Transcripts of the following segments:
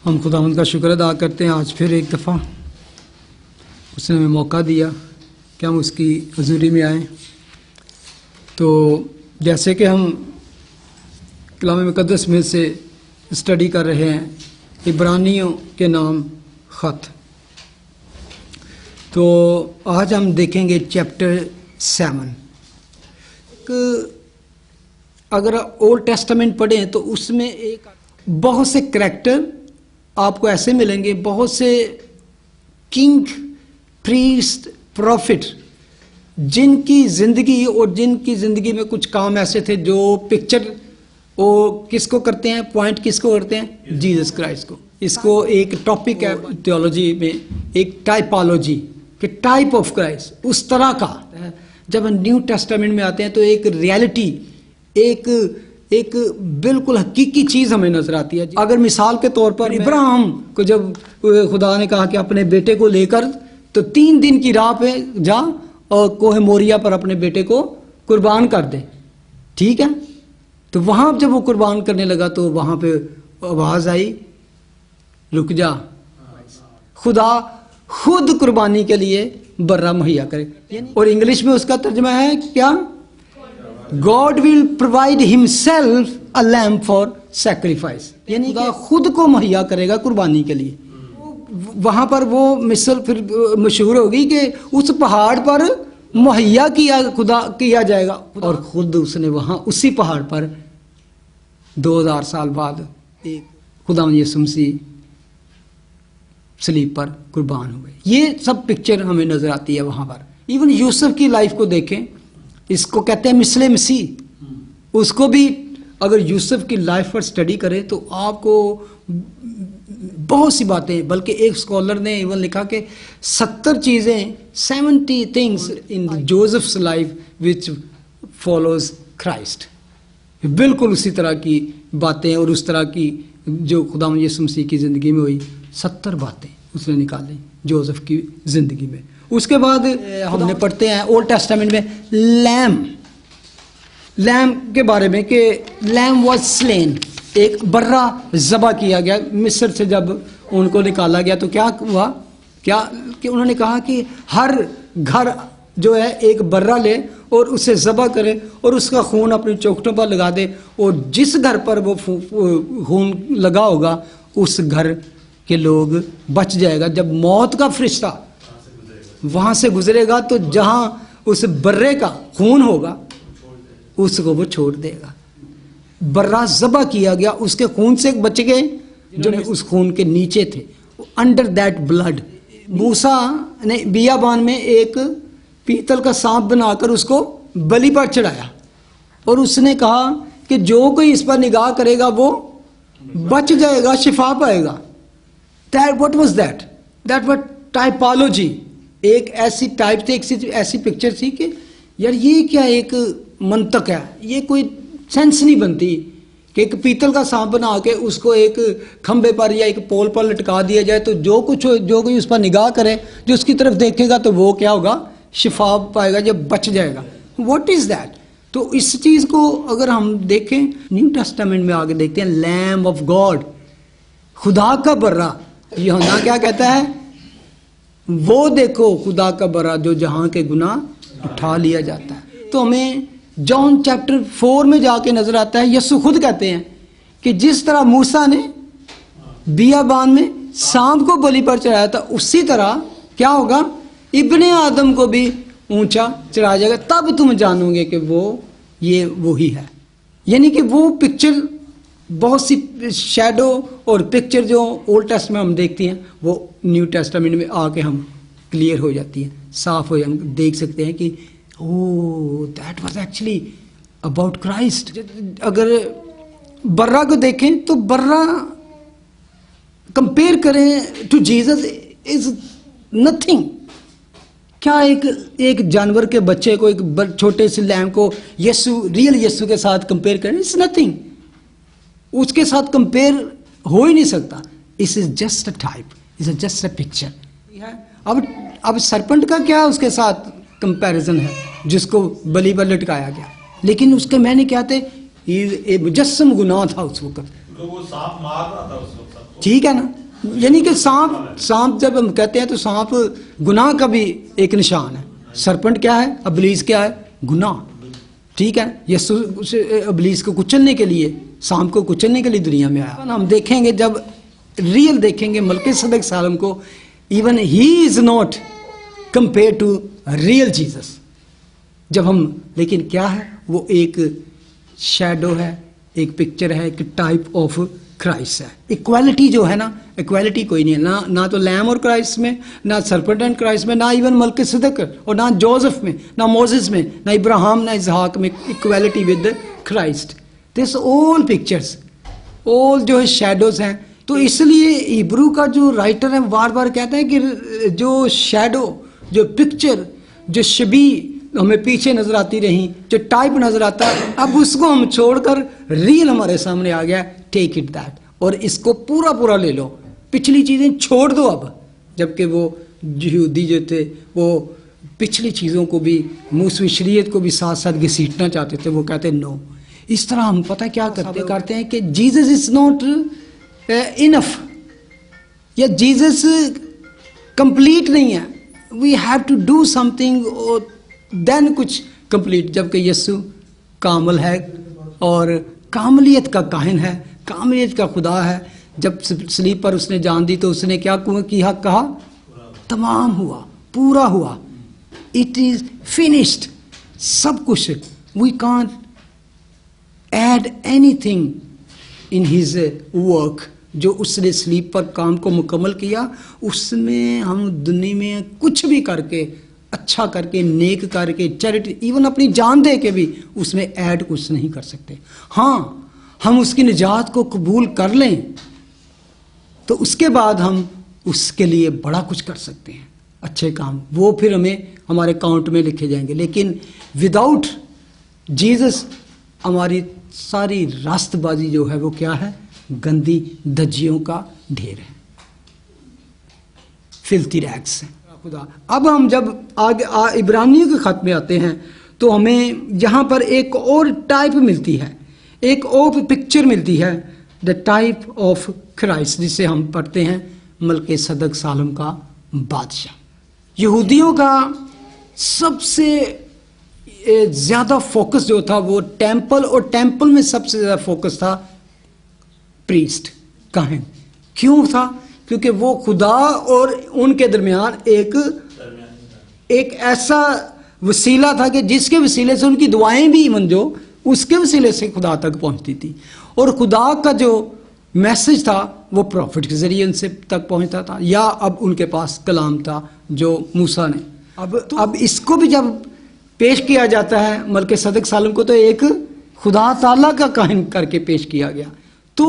हम खुदावंद का शुक्र अदा करते हैं आज फिर एक दफ़ा उसने हमें मौका दिया कि हम उसकी हजूरी में आएँ। तो जैसे कि हम कलाम मुक़द्दस में से स्टडी कर रहे हैं इब्रानियों के नाम ख़त, तो आज हम देखेंगे चैप्टर 7। अगर ओल्ड टेस्टामेंट पढ़ें तो उसमें एक बहुत से करैक्टर आपको ऐसे मिलेंगे, बहुत से किंग, प्रीस्ट, प्रॉफिट, जिनकी ज़िंदगी और जिनकी ज़िंदगी में कुछ काम ऐसे थे जो पिक्चर वो किसको करते हैं, पॉइंट किसको करते हैं, जीसस क्राइस्ट को। इसको एक टॉपिक है थियोलॉजी में, एक टाइपोलॉजी कि टाइप ऑफ क्राइस्ट, उस तरह का। जब हम न्यू टेस्टामेंट में आते हैं तो एक रियलिटी, एक बिल्कुल हकीकी चीज़ हमें नजर आती है। अगर मिसाल के तौर पर इब्राहिम को जब खुदा ने कहा कि अपने बेटे को लेकर तो 3 दिन की राह पे जा और कोह मोरिया पर अपने बेटे को कुर्बान कर दे, ठीक है। तो वहाँ जब वो कुर्बान करने लगा तो वहाँ पे आवाज़ आई, रुक जा, खुदा खुद कुर्बानी के लिए बर्रा मुहैया करे। और इंग्लिश में उसका तर्जुमा है क्या? God will provide himself a lamb for sacrifice, यानी खुदा खुद को मुहैया करेगा कुर्बानी के लिए। वहाँ पर वो मिसल फिर मशहूर होगी कि उस पहाड़ पर मुहैया किया जाएगा, और खुद उसने वहाँ उसी पहाड़ पर 2000 साल बाद एक खुदा यीशु मसीह सलीब पर कुर्बान हुए। ये सब पिक्चर हमें नजर आती है वहाँ पर। इवन यूसुफ की लाइफ को देखें, इसको कहते हैं मिसले मसीह। उसको भी अगर यूसुफ की लाइफ पर स्टडी करें तो आपको बहुत सी बातें, बल्कि एक स्कॉलर ने इवन लिखा कि 70 चीज़ें, 70 things in Joseph's life which follows Christ. बिल्कुल उसी तरह की बातें और उस तरह की जो खुदा यीशु मसीह की ज़िंदगी में हुई, 70 बातें उसने निकाली जोसेफ की ज़िंदगी में। उसके बाद हमने पढ़ते हैं ओल्ड टेस्टामेंट में लैम के बारे में कि लैम वाज स्लेन, एक बर्रा ज़बा किया गया। मिस्र से जब उनको निकाला गया तो क्या हुआ, क्या कि उन्होंने कहा कि हर घर जो है एक बर्रा ले और उसे ज़बा करे और उसका खून अपनी चौखटों पर लगा दे, और जिस घर पर वो खून लगा होगा उस घर के लोग बच जाएगा। जब मौत का फरिश्ता वहाँ से गुजरेगा तो जहाँ उस बर्रे का खून होगा उसको वो छोड़ देगा। बर्रा ज़बा किया गया, उसके खून से बच गए जो उस खून के नीचे थे, अंडर दैट ब्लड। मूसा ने बियाबान में एक पीतल का सांप बनाकर उसको बलि पर चढ़ाया और उसने कहा कि जो कोई इस पर निगाह करेगा वो बच जाएगा, शिफा पाएगा। That what was that was typology. एक ऐसी टाइप थी, एक ऐसी पिक्चर थी कि यार ये क्या एक मंतक है, ये कोई सेंस नहीं बनती कि एक पीतल का सांप बना के उसको एक खंबे पर या एक पोल पर लटका दिया जाए तो जो कोई उस पर निगाह करे, जो उसकी तरफ देखेगा तो वो क्या होगा, शिफा पाएगा, जब बच जाएगा। What is that? तो इस चीज़ को अगर हम देखें न्यू टेस्टामेंट में आगे देखते हैं, लैम्ब ऑफ गॉड, खुदा का बर्रा। यूहन्ना क्या कहता है? वो देखो खुदा का बर्रा जो जहां के गुनाह उठा लिया जाता है। तो हमें जॉन चैप्टर 4 में जाके नजर आता है, यीशु खुद कहते हैं कि जिस तरह मूसा ने बियाबान में सांप को बलि पर चढ़ाया था, उसी तरह क्या होगा, इब्ने आदम को भी ऊंचा चढ़ाया जाएगा, तब तुम जानोगे कि वो ये वही है। यानी कि वो पिक्चर, बहुत सी शैडो और पिक्चर जो ओल्ड टेस्टामेंट में हम देखते हैं वो न्यू टेस्टामेंट में आके हम क्लियर हो जाती है, साफ हो जाती, देख सकते हैं कि oh that was actually about Christ. अगर बर्रा को देखें तो बर्रा कंपेयर करें टू जीसस इज नथिंग। क्या एक जानवर के बच्चे को, एक छोटे से लैम को रियल यीशु के साथ कंपेयर करें? इट्स नथिंग, उसके साथ कंपेयर हो ही नहीं सकता। इस is just a type, is just a picture. अब सरपेंट का क्या उसके साथ कंपैरिजन है जिसको बलि पर लटकाया गया, लेकिन उसके मैंने क्या थे, मुजस्सम गुनाह था उस वक्त। वो सांप मार रहा था उस वक्त। ठीक है ना। यानी कि सांप जब हम कहते हैं तो सांप गुनाह का भी एक निशान है। सरपंट क्या है, इब्लीस क्या है, गुनाह। ठीक है, यीशु इब्लीस को कुचलने के लिए, सांप को कुचलने के लिए दुनिया में आया। हम देखेंगे जब रियल देखेंगे मलकीसेदक सालम को, even he is not compare to real Jesus. जब हम, लेकिन क्या है, वो एक शैडो है, एक पिक्चर है, एक टाइप ऑफ क्राइस्ट है। इक्वालिटी जो है ना, इक्वालिटी कोई नहीं है ना तो लैम और क्राइस्ट में, ना सरपेंट एंड क्राइस्ट में, ना इवन मलकीसेदक और ना जोसेफ में, ना मोसेस में, ना इब्राहिम, ना इसहाक में equality with Christ. This all pictures, all जो है शैडोज हैं। तो इसलिए हिब्रू का जो राइटर है बार बार कहते हैं कि जो शैडो, जो पिक्चर, जो छवि हमें पीछे नजर आती रही, जो टाइप नजर आता है, अब उसको हम छोड़कर रियल हमारे सामने आ गया। टेक इट दैट, और इसको पूरा पूरा ले लो, पिछली चीजें छोड़ दो अब। जबकि वो यहूदी जो थे वो पिछली चीज़ों को भी, मूसवी शरीयत को भी साथ साथ घसीटना चाहते थे। वो कहते नो। इस तरह हम पता क्या करते हैं कि जीसस इज नॉट इनफ, या जीसस कंप्लीट नहीं है। We have to do something then कुछ कंप्लीट। जबकि यीशु कामल है और कामलियत का काहिन है, कामलियत का खुदा है। जब सलीब पर उसने जान दी तो उसने क्या किया, कहा तमाम हुआ, पूरा हुआ, इट इज फिनिश्ड, सब कुछ। We can't add anything in his work. जो उसने सलीब पर काम को मुकम्मल किया, उसमें हम दुनिया में कुछ भी करके, अच्छा करके, नेक करके, चैरिटी, इवन अपनी जान दे के भी उसमें ऐड कुछ नहीं कर सकते। हाँ, हम उसकी निजात को कबूल कर लें तो उसके बाद हम उसके लिए बड़ा कुछ कर सकते हैं, अच्छे काम, वो फिर हमें हमारे अकाउंट में लिखे जाएंगे। लेकिन विदाउट जीसस हमारी सारी रास्तबाजी जो है वो क्या है, गंदी धज्जियों का ढेर है, फिल्थी रैग्स है खुदा। अब हम जब आगे इब्रानियों के खत में आते हैं तो हमें यहाँ पर एक और टाइप मिलती है, एक और पिक्चर मिलती है, द टाइप ऑफ क्राइस्ट, जिसे हम पढ़ते हैं मलकीसेदक सालम का बादशाह। यहूदियों का सबसे ज़्यादा फोकस जो था वो टेंपल, और टेंपल में सबसे ज़्यादा फोकस था प्रीस्ट, काहिन। क्यों था? क्योंकि वो खुदा और उनके दरमियान एक ऐसा वसीला था कि जिसके वसीले से उनकी दुआएं भी इवन जो उसके वसीले से खुदा तक पहुंचती थी, और खुदा का जो मैसेज था वो प्रॉफिट के जरिए उनसे तक पहुंचता था, या अब उनके पास कलाम था जो मूसा ने। अब इसको भी जब पेश किया जाता है मलकीसेदक सालम को, तो एक खुदा ताला का काहिन करके पेश किया गया। तो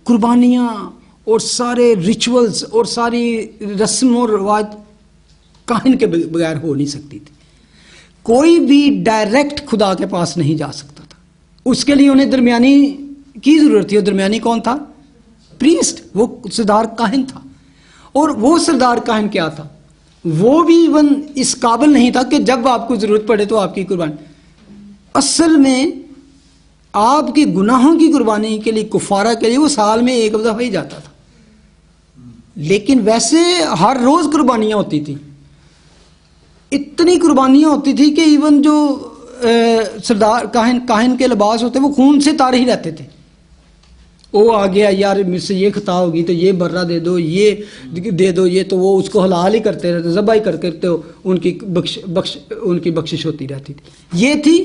कुर्बानियाँ और सारे रिचुअल्स और सारी रस्म और रिवाज काहिन के बगैर हो नहीं सकती थी। कोई भी डायरेक्ट खुदा के पास नहीं जा सकता था, उसके लिए उन्हें दरमियानी की जरूरत थी। और दरमियानी कौन था? प्रीस्ट, वो सरदार काहिन था। और वो सरदार काहिन क्या था? वो भी इवन इस काबिल नहीं था कि जब आपको जरूरत पड़े तो आपकी कुर्बानी। असल में आपके गुनाहों की कुर्बानी के लिए, कुफारा के लिए, वो साल में एक दफा ही जाता था। लेकिन वैसे हर रोज कुर्बानियां होती थी, इतनी कुर्बानियां होती थी कि इवन जो सरदार काहिन के लिबास होते वो खून से तारे ही रहते थे। वो आ गया, यार मुझसे ये खता होगी तो ये बर्रा दे दो, ये दे दो, ये, तो वो उसको हलाल ही करते रहते, ज़बाई करते तो उनकी बख्शिश होती रहती थी। ये थी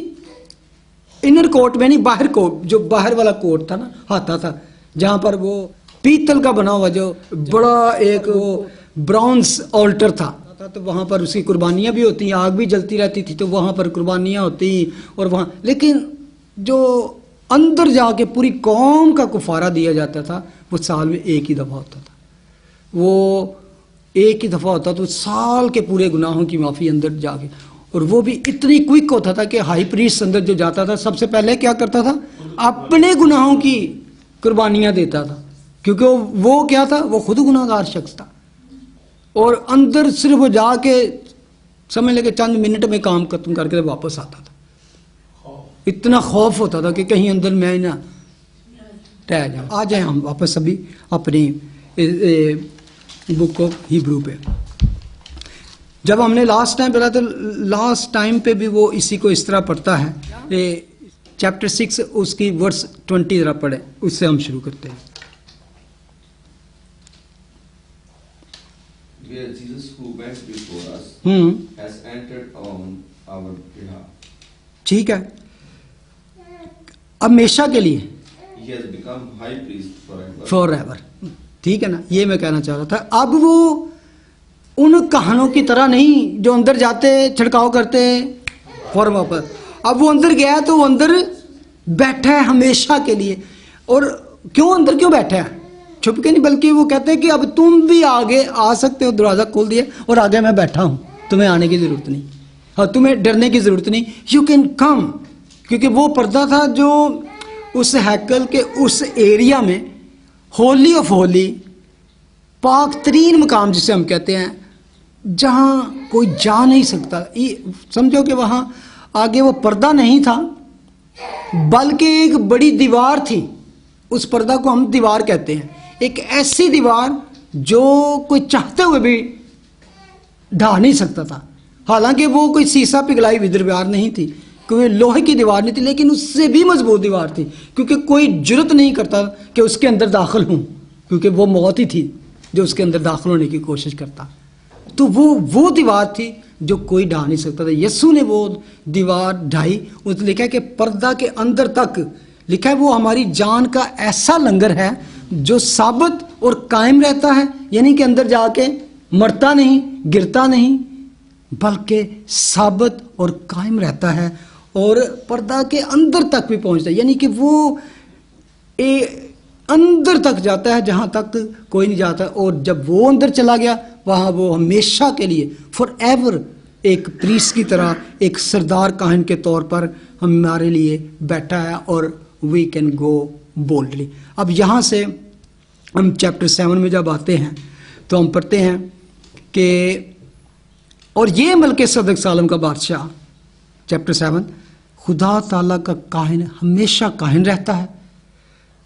इनर कोर्ट में, नहीं बाहर कोर्ट, जो बाहर वाला कोर्ट था ना, हाथा था, जहाँ पर वो पीतल का बना हुआ जो बड़ा एक वो ब्राउन्स ऑल्टर था, तो वहाँ पर उसकी कुर्बानियाँ भी होती, आग भी जलती रहती थी, तो वहाँ पर कुर्बानियाँ होती। और वहाँ लेकिन जो अंदर जाके पूरी कौम का कुफारा दिया जाता था वो साल में एक ही दफ़ा होता था। वो एक ही दफ़ा होता तो साल के पूरे गुनाहों की माफ़ी अंदर जाके, और वो भी इतनी क्विक होता था कि हाई प्रीस्ट अंदर जो जाता था सबसे पहले क्या करता था? अपने गुनाहों की कुर्बानियाँ देता था, क्योंकि वो क्या था? वो खुद गुनाहगार शख्स था। और अंदर सिर्फ वो जाके समझ लेके चंद मिनट में काम खत्म करके वापस आता था। इतना खौफ होता था कि कहीं अंदर मैं ना रह जाऊँ। आ जाए हम वापस अभी अपनी बुक ऑफ हिब्रू पे। जब हमने लास्ट टाइम पढ़ा तो लास्ट टाइम पे भी वो इसी को इस तरह पढ़ता है। चैप्टर 6 उसकी वर्स 20 जरा पढ़े, उससे हम शुरू करते हैं। Where Jesus who went before us has entered on our behalf. ठीक है, हमेशा के लिए He has become high priest forever. Forever. ठीक है ना, ये मैं कहना चाह रहा था। अब वो उन कहानों की तरह नहीं जो अंदर जाते छिड़काव करते फॉर्म पर। अब वो अंदर गया तो वो अंदर बैठा है हमेशा के लिए। और क्यों अंदर क्यों बैठा है? छुप के नहीं, बल्कि वो कहते हैं कि अब तुम भी आगे आ सकते हो, दरवाज़ा खोल दिया और आगे मैं बैठा हूँ, तुम्हें आने की ज़रूरत नहीं, हाँ तुम्हें डरने की ज़रूरत नहीं, यू कैन कम। क्योंकि वो पर्दा था जो उस हैकल के उस एरिया में होली ऑफ होली, पाक तरीन मकाम जिसे हम कहते हैं, जहाँ कोई जा नहीं सकता। समझो कि वहाँ आगे वो पर्दा नहीं था बल्कि एक बड़ी दीवार थी। उस पर्दा को हम दीवार कहते हैं, एक ऐसी दीवार जो कोई चाहते हुए भी ढा नहीं सकता था। हालांकि वो कोई शीशा पिघलाई हुई दीवार नहीं थी, कोई लोहे की दीवार नहीं थी, लेकिन उससे भी मजबूत दीवार थी, क्योंकि कोई जुर्रत नहीं करता कि उसके अंदर दाखिल हूँ, क्योंकि वो मौत ही थी जो उसके अंदर दाखिल होने की कोशिश करता। तो वो दीवार थी जो कोई ढा नहीं सकता था। यीशु ने वो दीवार ढाई। उसने लिखा है कि पर्दा के अंदर तक, लिखा है वो हमारी जान का ऐसा लंगर है जो साबित और कायम रहता है, यानी कि अंदर जाके मरता नहीं, गिरता नहीं, बल्कि साबित और कायम रहता है और पर्दा के अंदर तक भी पहुंचता है, यानी कि वो अंदर तक जाता है जहां तक कोई नहीं जाता। और जब वो अंदर चला गया, वहां वो हमेशा के लिए फॉर एवर एक प्रीस्ट की तरह, एक सरदार काहन के तौर पर हमारे लिए बैठा है और वी कैन गो बोल्डली। अब यहाँ से हम चैप्टर 7 में जब आते हैं तो हम पढ़ते हैं कि और ये मलके सदक सालम का बादशाह, चैप्टर 7, खुदा ताला का काहिन हमेशा काहिन रहता है।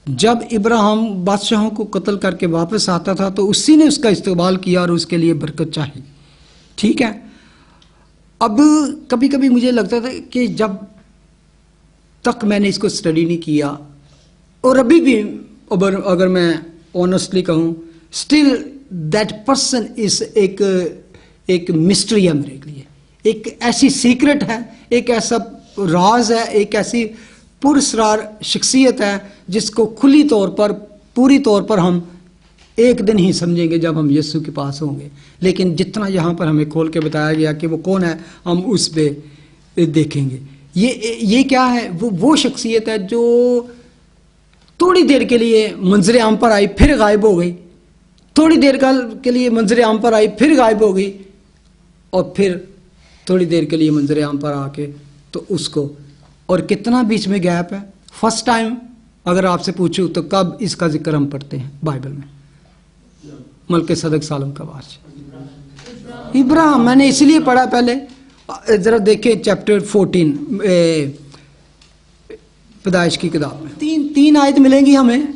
जब इब्राहिम बादशाहों को कत्ल करके वापस आता था तो उसी ने उसका इस्तेमाल किया और उसके लिए बरकत चाहिए। ठीक है, अब कभी कभी मुझे लगता था कि जब तक मैंने इसको स्टडी नहीं किया, और अभी भी अगर मैं ऑनेस्टली कहूँ, स्टिल दैट पर्सन इज एक मिस्ट्री है मेरे लिए, एक ऐसी सीक्रेट है, एक ऐसा राज है, एक ऐसी पुरस्कार शख्सियत है जिसको खुली तौर पर, पूरी तौर पर हम एक दिन ही समझेंगे जब हम यीशु के पास होंगे। लेकिन जितना यहाँ पर हमें खोल के बताया गया कि वो कौन है, हम उस पे देखेंगे। ये क्या है? वो शख्सियत है जो थोड़ी देर के लिए मंजर आम पर आई फिर गायब हो गई, थोड़ी देर के लिए मंजर आम पर आई फिर गायब हो गई, और फिर थोड़ी देर के लिए मंजर आम पर आके तो उसको, और कितना बीच में गैप है। फर्स्ट टाइम अगर आपसे पूछूं तो कब इसका जिक्र हम पढ़ते हैं बाइबल में? मलके सदक सालम का बादशाह इब्राहिम। मैंने इसलिए पढ़ा पहले, जरा देखें चैप्टर 14 पैदाइश की किताब में तीन आयत मिलेंगी हमें,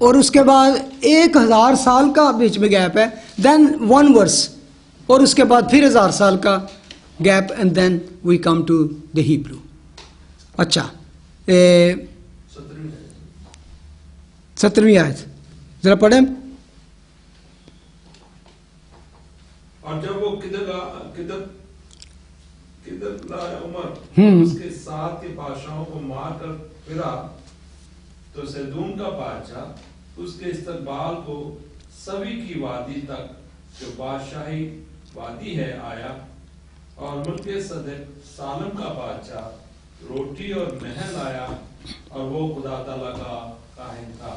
और उसके बाद 1000 साल का बीच में गैप है, देन 1 वर्स, और उसके बाद फिर 1000 साल का gap, and then we come to the Hebrew. अच्छा, 17वीं आयत जरा पढ़ें। और जब वो उमर उसके साथ के बादशाहों को मारकर फिरा, तो सदूम का बादशाह उसके इस्तकबाल को सभी की वादी तक, जो बादशाही वादी है, आया, और मुल्के सदक सालम का बादशाह रोटी और महल आया, और वो खुदा ताला का काहिन था।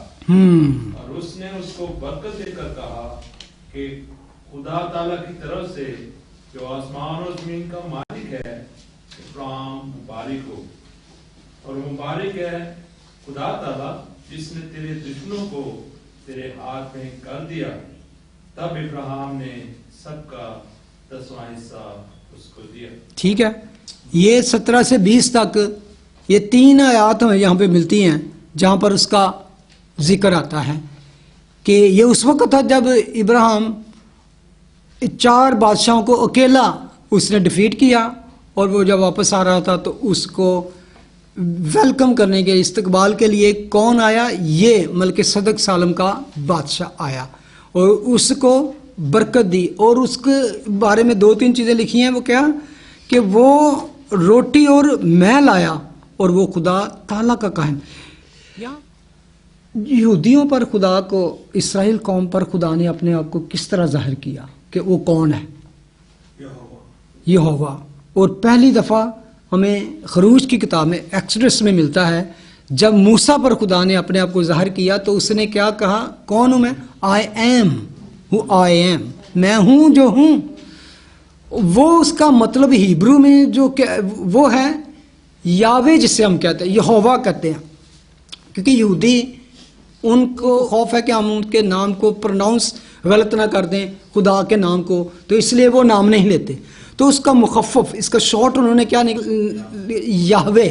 और उसने उसको बरकत देकर कहा कि खुदा ताला की तरफ से जो आसमान और जमीन का मालिक है, इब्राहिम मुबारक हो, और मुबारक है खुदा ताला जिसने तेरे दुश्मनों को तेरे हाथ में कर दिया। तब इब्राहिम ने सबका 10वां हिस्सा उसको दिया। ठीक है, ये 17 से 20 तक ये 3 आयत हमें यहाँ पे मिलती हैं जहाँ पर उसका जिक्र आता है। कि ये उस वक्त था जब इब्राहिम 4 बादशाहों को अकेला उसने डिफीट किया, और वो जब वापस आ रहा था तो उसको वेलकम करने के, इस्तकबाल के लिए कौन आया? ये मलकिसदक सालम का बादशाह आया और उसको बरकत दी। और उसके बारे में 2-3 चीज़ें लिखी हैं। वो क्या? कि वो रोटी और मैं लाया और वो खुदा ताला का काहिन। यहूदियों पर खुदा को, इसराइल कौम पर खुदा ने अपने आप को किस तरह जाहिर किया कि वो कौन है? यहोवा। और पहली दफ़ा हमें खरूज की किताब में, एक्सोडस में मिलता है, जब मूसा पर खुदा ने अपने आप को जाहिर किया तो उसने क्या कहा? कौन हूँ मैं? I am who I am, मैं हूँ जो हूँ। वो उसका मतलब हिब्रू में जो वो है यावे, जिसे हम कहते हैं, यहोवा कहते हैं। क्योंकि यहूदी, उनको खौफ है कि हम उनके नाम को प्रोनाउंस गलत ना कर दें, खुदा के नाम को, तो इसलिए वो नाम नहीं लेते। तो उसका मुखफ़फ़, इसका शॉर्ट उन्होंने क्या याहवे,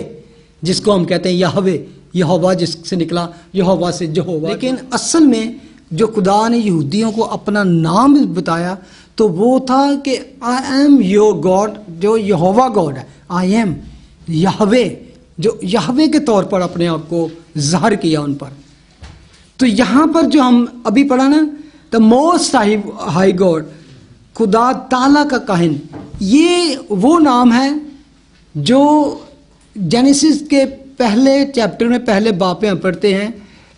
जिसको हम कहते हैं याहवे, यहोवा जिससे निकला, यहोवा से यहोवा। लेकिन असल में जो खुदा ने यहूदियों को अपना नाम बताया तो वो था कि आई एम योर गॉड, जो यहोवा गॉड है। आई एम याहवे, जो याहवे के तौर पर अपने आप को ज़ाहिर किया उन पर। तो यहाँ पर जो हम अभी पढ़ा ना, द मोस्ट हाई गॉड, खुदा ताला का काहिन, ये वो नाम है जो जेनेसिस के पहले चैप्टर में, पहले बाप में हम पढ़ते हैं,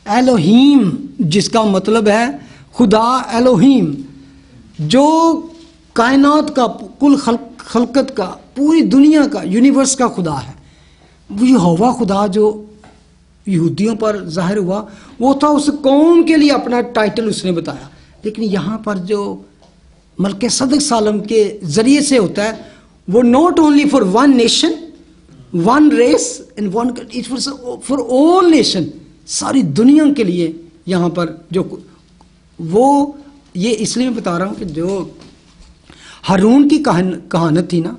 एलोहीम, जिसका मतलब है खुदा एलोहीम, जो कायनात का, कुल खलकत का, पूरी दुनिया का, यूनिवर्स का खुदा है। वो यहोवा खुदा जो यहूदियों पर जाहिर हुआ, वो था उस कौम के लिए अपना टाइटल उसने बताया। लेकिन यहाँ पर जो मलकिसदक सालम के ज़रिए से होता है, वो not only for one nation, one race and one, it was for all nation, सारी दुनिया के लिए यहाँ पर जो वो, ये इसलिए मैं बता रहा हूँ कि जो हारून की कहानत थी ना,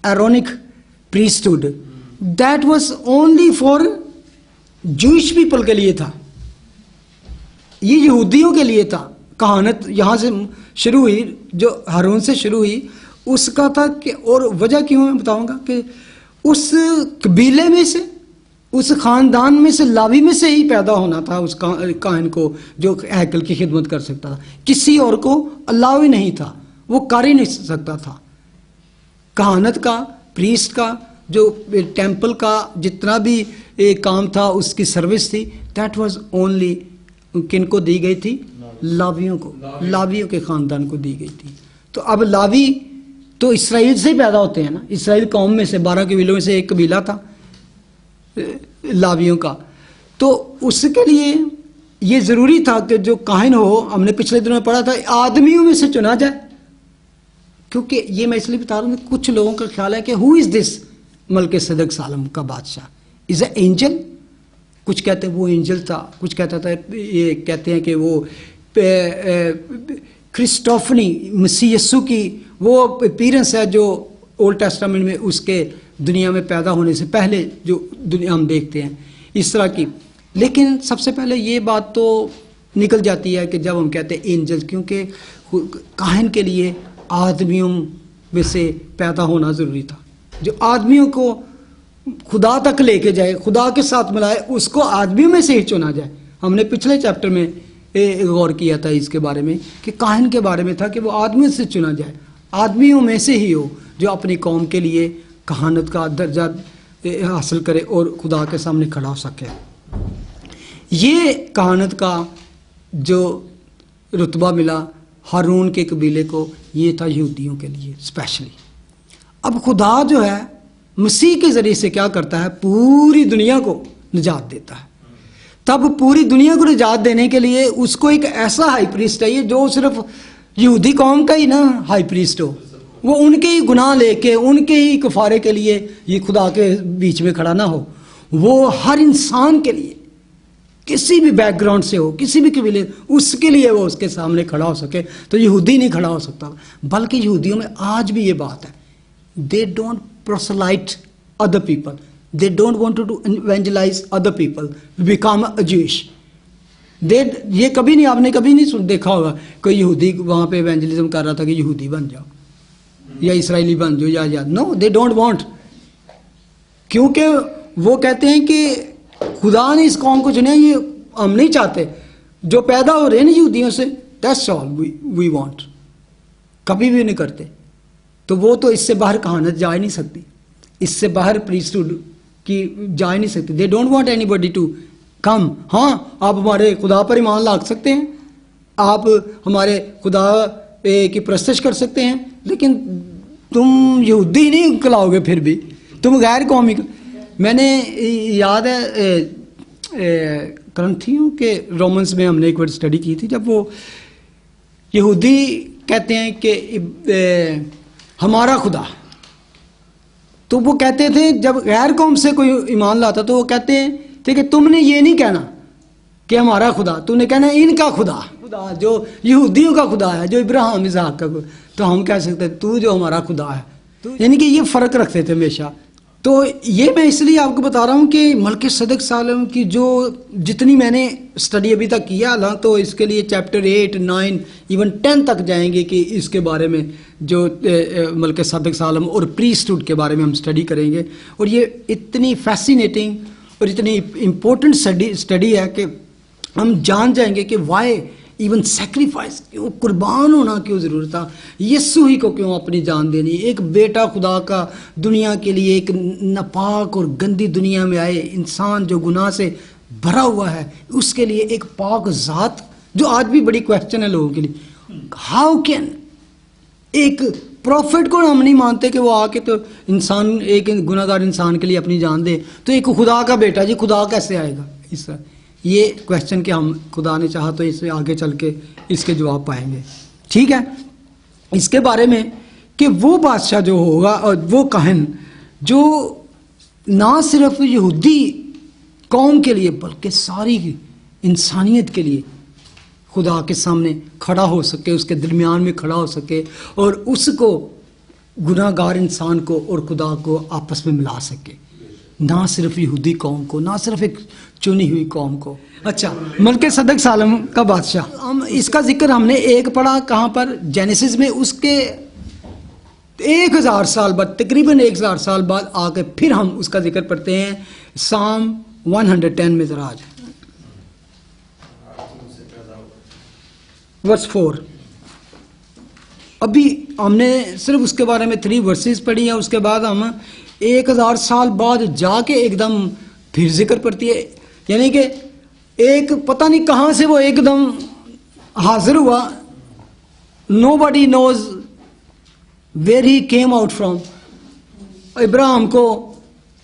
Aaronic priesthood, that was only for Jewish people के लिए था, ये यहूदियों के लिए था। कहानत यहाँ से शुरू हुई, जो हारून से शुरू हुई, उसका था कि, और वजह क्यों मैं बताऊंगा, कि उस कबीले में से, उस ख़ानदान में से, लावी में से ही पैदा होना था उस काहिन को, जो हैकल की खिदमत कर सकता था। किसी और को अल्लाह ही नहीं था, वो कर ही नहीं सकता था। कहानत का, प्रीस्ट का, जो टेंपल का जितना भी काम था, उसकी सर्विस थी, दैट वाज ओनली किनको दी गई थी? लावियों को, लावियों के ख़ानदान को दी गई थी। तो अब लावी तो इसराइल से ही पैदा होते हैं ना, इसराइल कौम में से 12 कबीलों में से एक कबीला था लावियों का। तो उसके लिए ये ज़रूरी था कि जो काहिन हो, हमने पिछले दिनों में पढ़ा था, आदमियों में से चुना जाए। क्योंकि ये मैं इसलिए बता रहा हूँ, कुछ लोगों का ख्याल है कि हु इज़ दिस मलकिसदक सालम का बादशाह, इज़ ए एंजल। कुछ कहते हैं वो एंजल था, कुछ कहता था, ये कहते हैं कि वो क्रिस्टोफनी, मसीह यस्सु की वो अपीयरेंस है जो ओल्ड टेस्टामेंट में उसके दुनिया में पैदा होने से पहले जो दुनिया हम देखते हैं, इस तरह की। लेकिन सबसे पहले ये बात तो निकल जाती है कि जब हम कहते हैं एंजल, क्योंकि काहिन के लिए आदमियों में से पैदा होना ज़रूरी था, जो आदमियों को खुदा तक लेके जाए, खुदा के साथ मिलाए, उसको आदमियों में से ही चुना जाए। हमने पिछले चैप्टर में गौर किया था इसके बारे में, कि काहिन के बारे में था कि वो आदमियों से चुना जाए, आदमियों में से ही हो जो अपनी कौम के लिए कहानत का दर्जा हासिल करे और खुदा के सामने खड़ा हो सके। ये कहानत का जो रुतबा मिला हारून के कबीले को, ये था यहूदियों के लिए स्पेशली। अब खुदा जो है मसीह के ज़रिए से क्या करता है? पूरी दुनिया को निजात देता है। तब पूरी दुनिया को निजात देने के लिए उसको एक ऐसा हाई प्रीस्ट चाहिए जो सिर्फ यहूदी कौम का ही ना हाई प्रीस्ट हो, वो उनके ही गुनाह लेके, उनके ही कफारे के लिए ये खुदा के बीच में खड़ा ना हो। वो हर इंसान के लिए, किसी भी बैकग्राउंड से हो, किसी भी कबीले, उसके लिए वो उसके सामने खड़ा हो सके। तो यहूदी नहीं खड़ा हो सकता, बल्कि यहूदियों में आज भी ये बात है, they don't proselyte other people, they don't want to evangelize other people, become a Jewish, ये कभी नहीं, आपने कभी नहीं देखा होगा कोई यहूदी वहाँ पे इवेंजलिज्म कर रहा था कि यहूदी बन जाओ या इसराइली बन जाओ या नो, दे डोंट वांट। क्योंकि वो कहते हैं कि खुदा ने इस कौम को चुना, ये हम नहीं चाहते। जो पैदा हो रहे हैं ना यहूदियों से, दैट्स ऑल वी वांट। कभी भी नहीं करते। तो वो तो इससे बाहर कहानत जा ही नहीं सकती, इससे बाहर प्रीस्टहुड की जा ही नहीं सकती। They don't want anybody to come. हाँ, आप हमारे खुदा पर ईमान ला सकते हैं, आप हमारे खुदा की प्रस्तश कर सकते हैं, लेकिन तुम यहूदी नहीं कहलाओगे, फिर भी तुम गैर कौमी। मैंने याद है करंथियों के रोमन्स में हमने एक बार स्टडी की थी, जब वो यहूदी कहते हैं कि हमारा खुदा, तो वो कहते थे जब गैर कौम से कोई ईमान लाता तो वो कहते हैं थे कि तुमने ये नहीं कहना कि हमारा खुदा, तुमने कहना इनका खुदा, खुदा जो यहूदियों का खुदा है, जो इब्राहिम इसहाक का खुदा। तो हम कह सकते हैं तू जो हमारा खुदा है, यानी कि ये फ़र्क रखते थे हमेशा। तो ये मैं इसलिए आपको बता रहा हूँ कि मलकीसेदक सालम की जो जितनी मैंने स्टडी अभी तक किया ना, तो इसके लिए चैप्टर 8, 9, इवन 10 तक जाएंगे कि इसके बारे में जो मलकीसेदक सालम और प्रीस्टहुड के बारे में हम स्टडी करेंगे। और ये इतनी फैसिनेटिंग और इतनी इम्पोर्टेंट स्टडी है कि हम जान जाएंगे कि वाई इवन सेक्रीफाइस, क्यों कुर्बान होना क्यों ज़रूरत था, यीशु ही को क्यों अपनी जान देनी। एक बेटा खुदा का दुनिया के लिए, एक नापाक और गंदी दुनिया में आए इंसान जो गुनाह से भरा हुआ है, उसके लिए एक पाक ज़ात, जो आज भी बड़ी क्वेश्चन है लोगों के लिए, हाउ कैन एक प्रॉफिट को हम नहीं मानते कि वो आके तो इंसान, एक गुनाहगार इंसान के लिए अपनी जान दे, तो एक खुदा का बेटा जी खुदा कैसे आएगा इस तरह। ये क्वेश्चन के हम खुदा ने चाहा तो इसमें आगे चल के इसके जवाब पाएंगे। ठीक है, इसके बारे में कि वो बादशाह जो होगा और वो काहिन जो ना सिर्फ यहूदी कौम के लिए बल्कि सारी इंसानियत के लिए खुदा के सामने खड़ा हो सके, उसके दरमियान में खड़ा हो सके और उसको गुनाहगार इंसान को और खुदा को आपस में मिला सके, ना सिर्फ यहूदी कौम को, ना सिर्फ एक चुनी हुई कौम को। अच्छा, मलकीसेदक सालम का बादशाह, हम इसका जिक्र हमने एक पढ़ा कहाँ पर, जेनेसिस में। उसके 1000 साल बाद, तकरीबन 1000 साल बाद आके फिर हम उसका जिक्र पढ़ते हैं साम 110 में। जरा आज वर्स 4। अभी हमने सिर्फ उसके बारे में 3 वर्सेस पढ़ी हैं, उसके बाद हम 1000 साल बाद जाके एकदम फिर जिक्र पड़ती है। यानी कि एक पता नहीं कहाँ से वो एकदम हाजिर हुआ, nobody knows where he came out from. Ibrahim को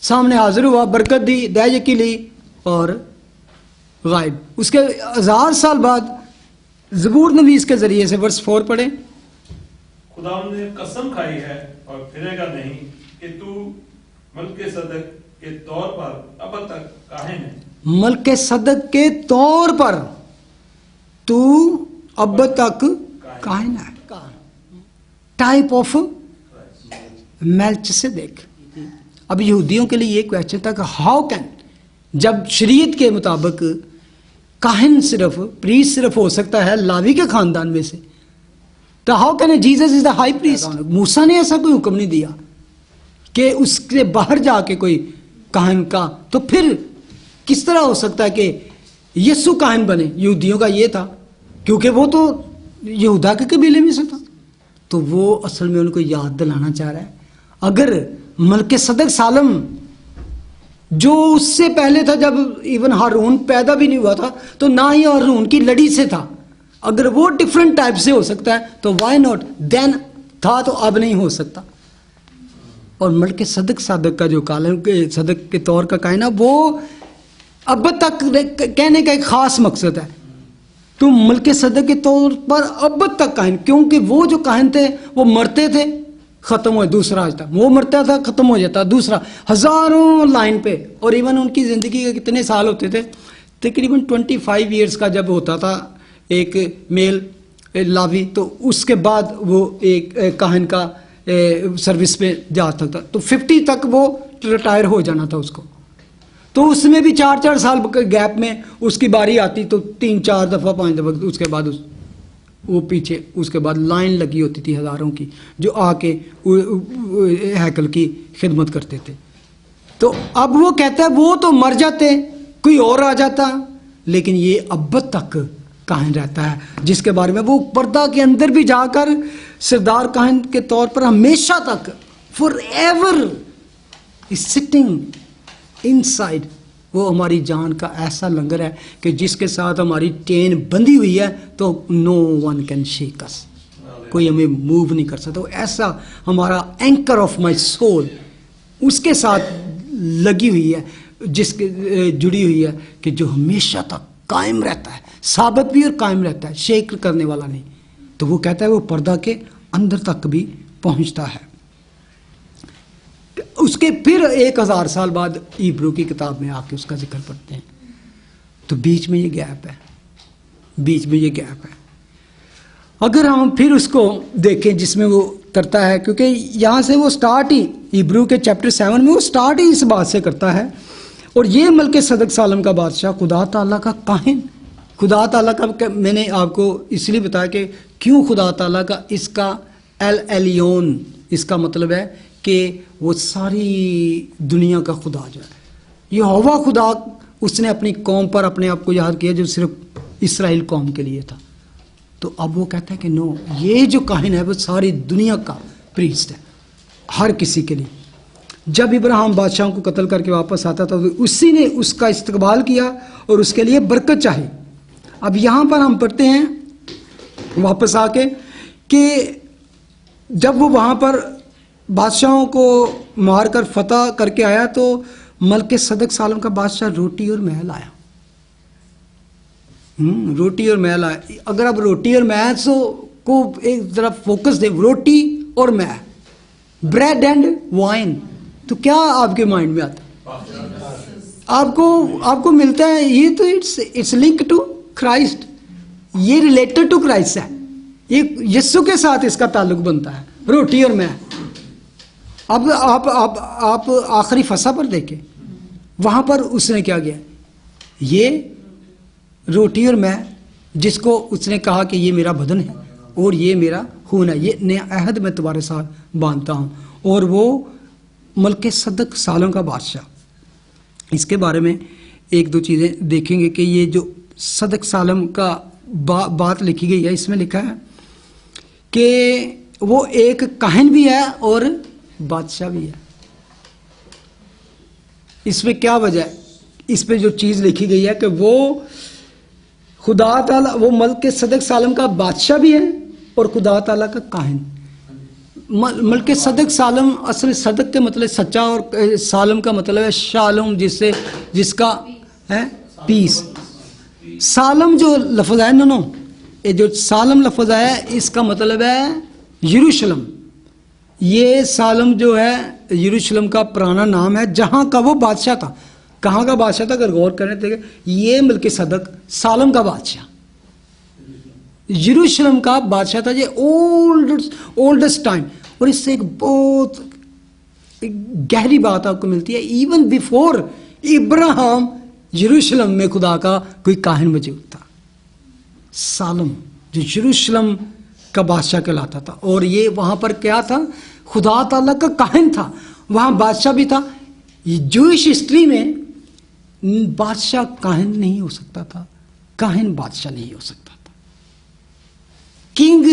सामने हाजिर हुआ, बरकत दी, दया ली और गायब। उसके 1000 साल बाद ज़बूर नवीस के जरिए से वर्स 4 पढ़े। खुदा ने कसम खाई है और फिरेगा नहीं कि तू मलकीसेदक के तौर पर अब तक काहिन है। मलकीसेदक के तौर पर तू अब तक काहिन है। Type of Melchizedek. अब यहूदियों के लिए ये क्वेश्चन था कि हाउ कैन, जब शरीयत के मुताबिक काहिन सिर्फ प्रीस्ट सिर्फ हो सकता है लावी के खानदान में से, तो how can Jesus is the high priest. मूसा ने ऐसा कोई हुक्म नहीं दिया कि उसके बाहर जाके कोई काहिन का, तो फिर किस तरह हो सकता है कि यीशु काहिन बने। यहूदियों का ये था, क्योंकि वो तो यहूदा के कबीले में से था, तो वो असल में उनको याद दिलाना चाह रहा है। अगर मलकीसेदक सालम जो उससे पहले था, जब इवन हारून पैदा भी नहीं हुआ था, तो ना ही हारून की लड़ी से था, अगर वो डिफरेंट टाइप से हो सकता है तो वाई नॉट, देन था तो अब नहीं हो सकता। और मलकीसेदक सादक का जो कालम के सदक के तौर का कायना, वो अब तक कहने का एक खास मकसद है। तो मलकीसेदक के तौर पर अब तक काहिन, क्योंकि वो जो काहिन थे वो मरते थे, खत्म हो, दूसरा आज तक वो मरता था, खत्म हो जाता, दूसरा, हजारों लाइन पे। और इवन उनकी ज़िंदगी के कितने साल होते थे, तकरीबन 25 ईयर्स का जब होता था एक मेल लावी, तो उसके बाद वो एक काहिन का सर्विस पे जा सकता, तो 50 तक वो रिटायर हो जाना था उसको। तो उसमें भी 4-4 साल के गैप में उसकी बारी आती, तो 3-4 दफ़ा 5 दफ़ा, उसके बाद वो पीछे उसके बाद लाइन लगी होती थी हज़ारों की जो आके हैकल की खिदमत करते थे। तो अब वो कहता है वो तो मर जाते, कोई और आ जाता, लेकिन ये अब तक काहिन रहता है, जिसके बारे में वो पर्दा के अंदर भी जाकर सरदार काहिन के तौर पर हमेशा तक for ever is sitting inside. वो हमारी जान का ऐसा लंगर है कि जिसके साथ हमारी चेन बंधी हुई है तो नो वन कैन शेक अस, कोई हमें मूव नहीं कर सकता। तो ऐसा हमारा एंकर ऑफ माई सोल उसके साथ लगी हुई है, जिसके जुड़ी हुई है, कि जो हमेशा तक कायम रहता है, साबित भी और कायम रहता है, शेक करने वाला नहीं। तो वो कहता है वो पर्दा के अंदर तक भी पहुंचता है। उसके फिर 1000 साल बाद इब्रू की किताब में आके उसका जिक्र पढ़ते हैं, तो बीच में ये गैप है, बीच में ये गैप है। अगर हम फिर उसको देखें जिसमें वो करता है, क्योंकि यहाँ से वो स्टार्ट ही इब्रू के चैप्टर 7 में वो स्टार्ट ही इस बात से करता है। और ये मलके सदक सालम का बादशाह खुदा ताला का काहिन, खुदा ताला का मैंने आपको इसलिए बताया कि क्यों खुदा ताला का, इसका एल एलियोन इसका मतलब है कि वो सारी दुनिया का खुदा जो है, यहोवा खुदा उसने अपनी कौम पर अपने आप को याद किया जो सिर्फ इस्राएल कौम के लिए था। तो अब वो कहता है कि नो, ये जो काहिन है वो सारी दुनिया का प्रीस्ट है, हर किसी के लिए। जब इब्राहिम बादशाहों को कत्ल करके वापस आता था तो उसी ने उसका इस्तकबाल किया और उसके लिए बरकत चाही। अब यहाँ पर हम पढ़ते हैं वापस आके कि जब वो वहाँ पर बादशाहों को मार कर फतह करके आया तो मलके सदक सालम का बादशाह रोटी और महल आया। रोटी और महल आया। अगर आप रोटी और महल को एक तरफ फोकस दे, रोटी और महल, ब्रेड एंड वाइन, तो क्या आपके माइंड में आता? आपको मिलता है ये, तो इट्स लिंक टू क्राइस्ट, ये रिलेटेड टू क्राइस्ट है, ये यीशु के साथ इसका ताल्लुक बनता है, रोटी और मैं। अब आप आखिरी फसा पर देखें, वहां पर उसने क्या किया, ये रोटी और मैं, जिसको उसने कहा कि ये मेरा बदन है और ये मेरा खून है, ये नया अहद मैं तुम्हारे साथ बांधता हूं। और वो मलके सदक सालों का बादशाह, इसके बारे में एक दो चीज़ें देखेंगे कि ये जो सदक सालम का बात लिखी गई है, इसमें लिखा है कि वो एक काहिन भी है और बादशाह भी है। इसमें क्या वजह है? इस पे जो चीज़ लिखी गई है कि वो खुदा ताला, वो मलके सदक सालम का बादशाह भी है और खुदा ताला का काहिन। मलके सदक सालम, असल सदक के मतलब सच्चा और सालम का मतलब है शालम, जिसका है पीस। सालम जो लफ्ज़ है नो, ये जो सालम लफ्ज़ है इसका मतलब है यरूशलेम। ये सालम जो है यरूशलेम का पुराना नाम है, जहाँ का वो बादशाह था। कहाँ का बादशाह था? अगर गौर करें तो ये मलके सदक सालम का बादशाह, यरूशलेम का बादशाह था, ये ओल्डेस्ट टाइम। और इससे एक बहुत गहरी बात आपको मिलती है, इवन बिफोर इब्राहिम यरूशलेम में खुदा का कोई काहिन मौजूद था, सालम जो यरूशलेम का बादशाह कहलाता था। और ये वहां पर क्या था? खुदा ताला का काहिन था, वहां बादशाह भी था। जूइश हिस्ट्री में बादशाह काहिन नहीं हो सकता था, काहिन बादशाह नहीं हो सकता था। King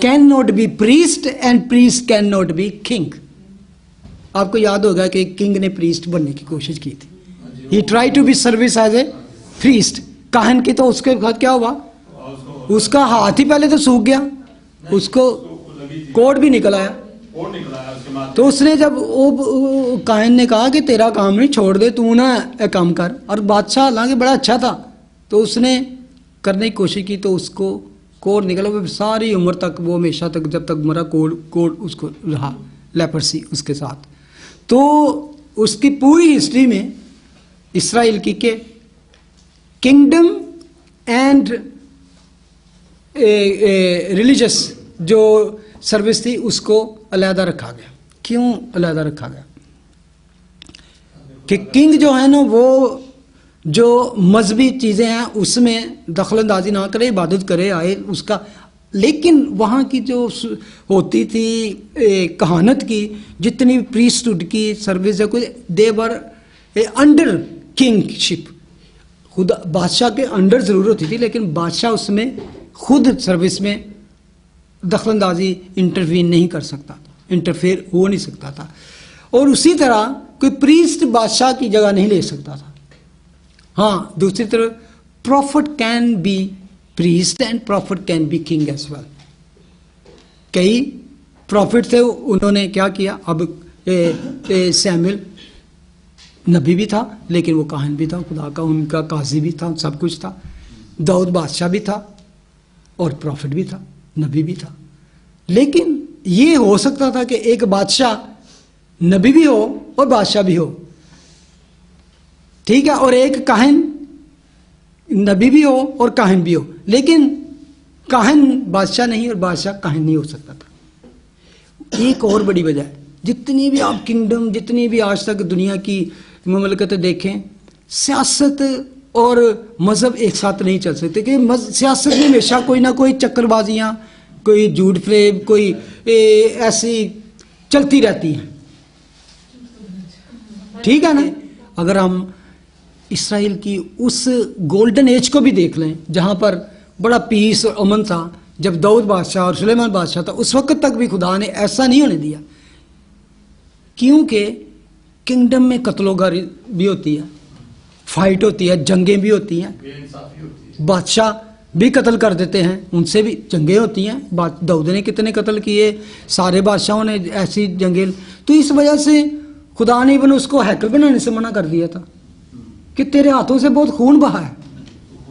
can not be priest and priest can not be king. आपको याद होगा कि किंग ने प्रीस्ट बनने की कोशिश की थी, he try to be service as a priest. काहिन की तो उसके बाद क्या हुआ, उसका हाथ ही पहले तो सूख गया, उसको कोड भी निकल आया। तो उसने जब वो काहिन ने कहा कि तेरा काम नहीं, छोड़ दे, तू ना एक काम कर। और बादशाह हालांकि बड़ा अच्छा था, तो उसने करने की कोशिश की, तो उसको कोड निकला। वो सारी उम्र तक, वो हमेशा तक जब तक मरा, कोड उसको रहा, लेपर्सी उसके साथ। तो उसकी पूरी हिस्ट्री में इसराइल की के किंगडम एंड रिलीजियस जो सर्विस थी उसको अलहदा रखा गया। क्यों अलहदा रखा गया? कि किंग जो है ना वो जो मजहबी चीज़ें हैं उसमें दखल अंदाजी ना करे, इबादत करे आए उसका। लेकिन वहाँ की जो होती थी कहानत की, जितनी प्रीस्टहुड की सर्विस है, कोई देवर अंडर किंगशिप, खुद बादशाह के अंडर ज़रूर होती थी, लेकिन बादशाह उसमें खुद सर्विस में दखल अंदाजी इंटरवीन नहीं कर सकता था, इंटरफेयर हो नहीं सकता था। और उसी तरह कोई प्रीस्ट बादशाह की जगह नहीं ले सकता था। हाँ, दूसरी तरफ prophet can be priest and prophet can be king as well. कई प्रॉफिट थे, उन्होंने क्या किया, अब सैमुएल नबी भी था लेकिन वो काहिन भी था खुदा का, उनका काजी भी था, सब कुछ था। दाऊद बादशाह भी था और प्रॉफिट भी था, नबी भी था। लेकिन ये हो सकता था कि एक बादशाह नबी भी हो और बादशाह भी हो, ठीक है, और एक काहिन नबी भी हो और काहिन भी हो, लेकिन काहिन बादशाह नहीं और बादशाह काहिन नहीं हो सकता था। एक और बड़ी वजह है, जितनी भी आप किंगडम, जितनी भी आज तक दुनिया की ममलकतें देखें, सियासत और मज़हब एक साथ नहीं चल सकते, कि सियासत में हमेशा कोई ना कोई चक्करबाजियाँ, कोई झूठ फ्रेब, कोई ऐसी चलती रहती हैं, ठीक है ना। अगर हम इसराइल की उस गोल्डन एज को भी देख लें जहाँ पर बड़ा पीस और अमन था, जब दाऊद बादशाह और सुलेमान बादशाह था, उस वक्त तक भी खुदा ने ऐसा नहीं होने दिया, क्योंकि किंगडम में कत्लोगारी भी होती है, फाइट होती है, जंगें भी होती हैं, बादशाह भी कत्ल कर देते हैं, उनसे भी जंगें होती हैं। दाऊद ने कितने कत्ल किए, सारे बादशाहों ने ऐसी जंगें। तो इस वजह से खुदा ने इवन उसको हैकल बनाने से मना कर दिया था कि तेरे हाथों से बहुत खून बहा है,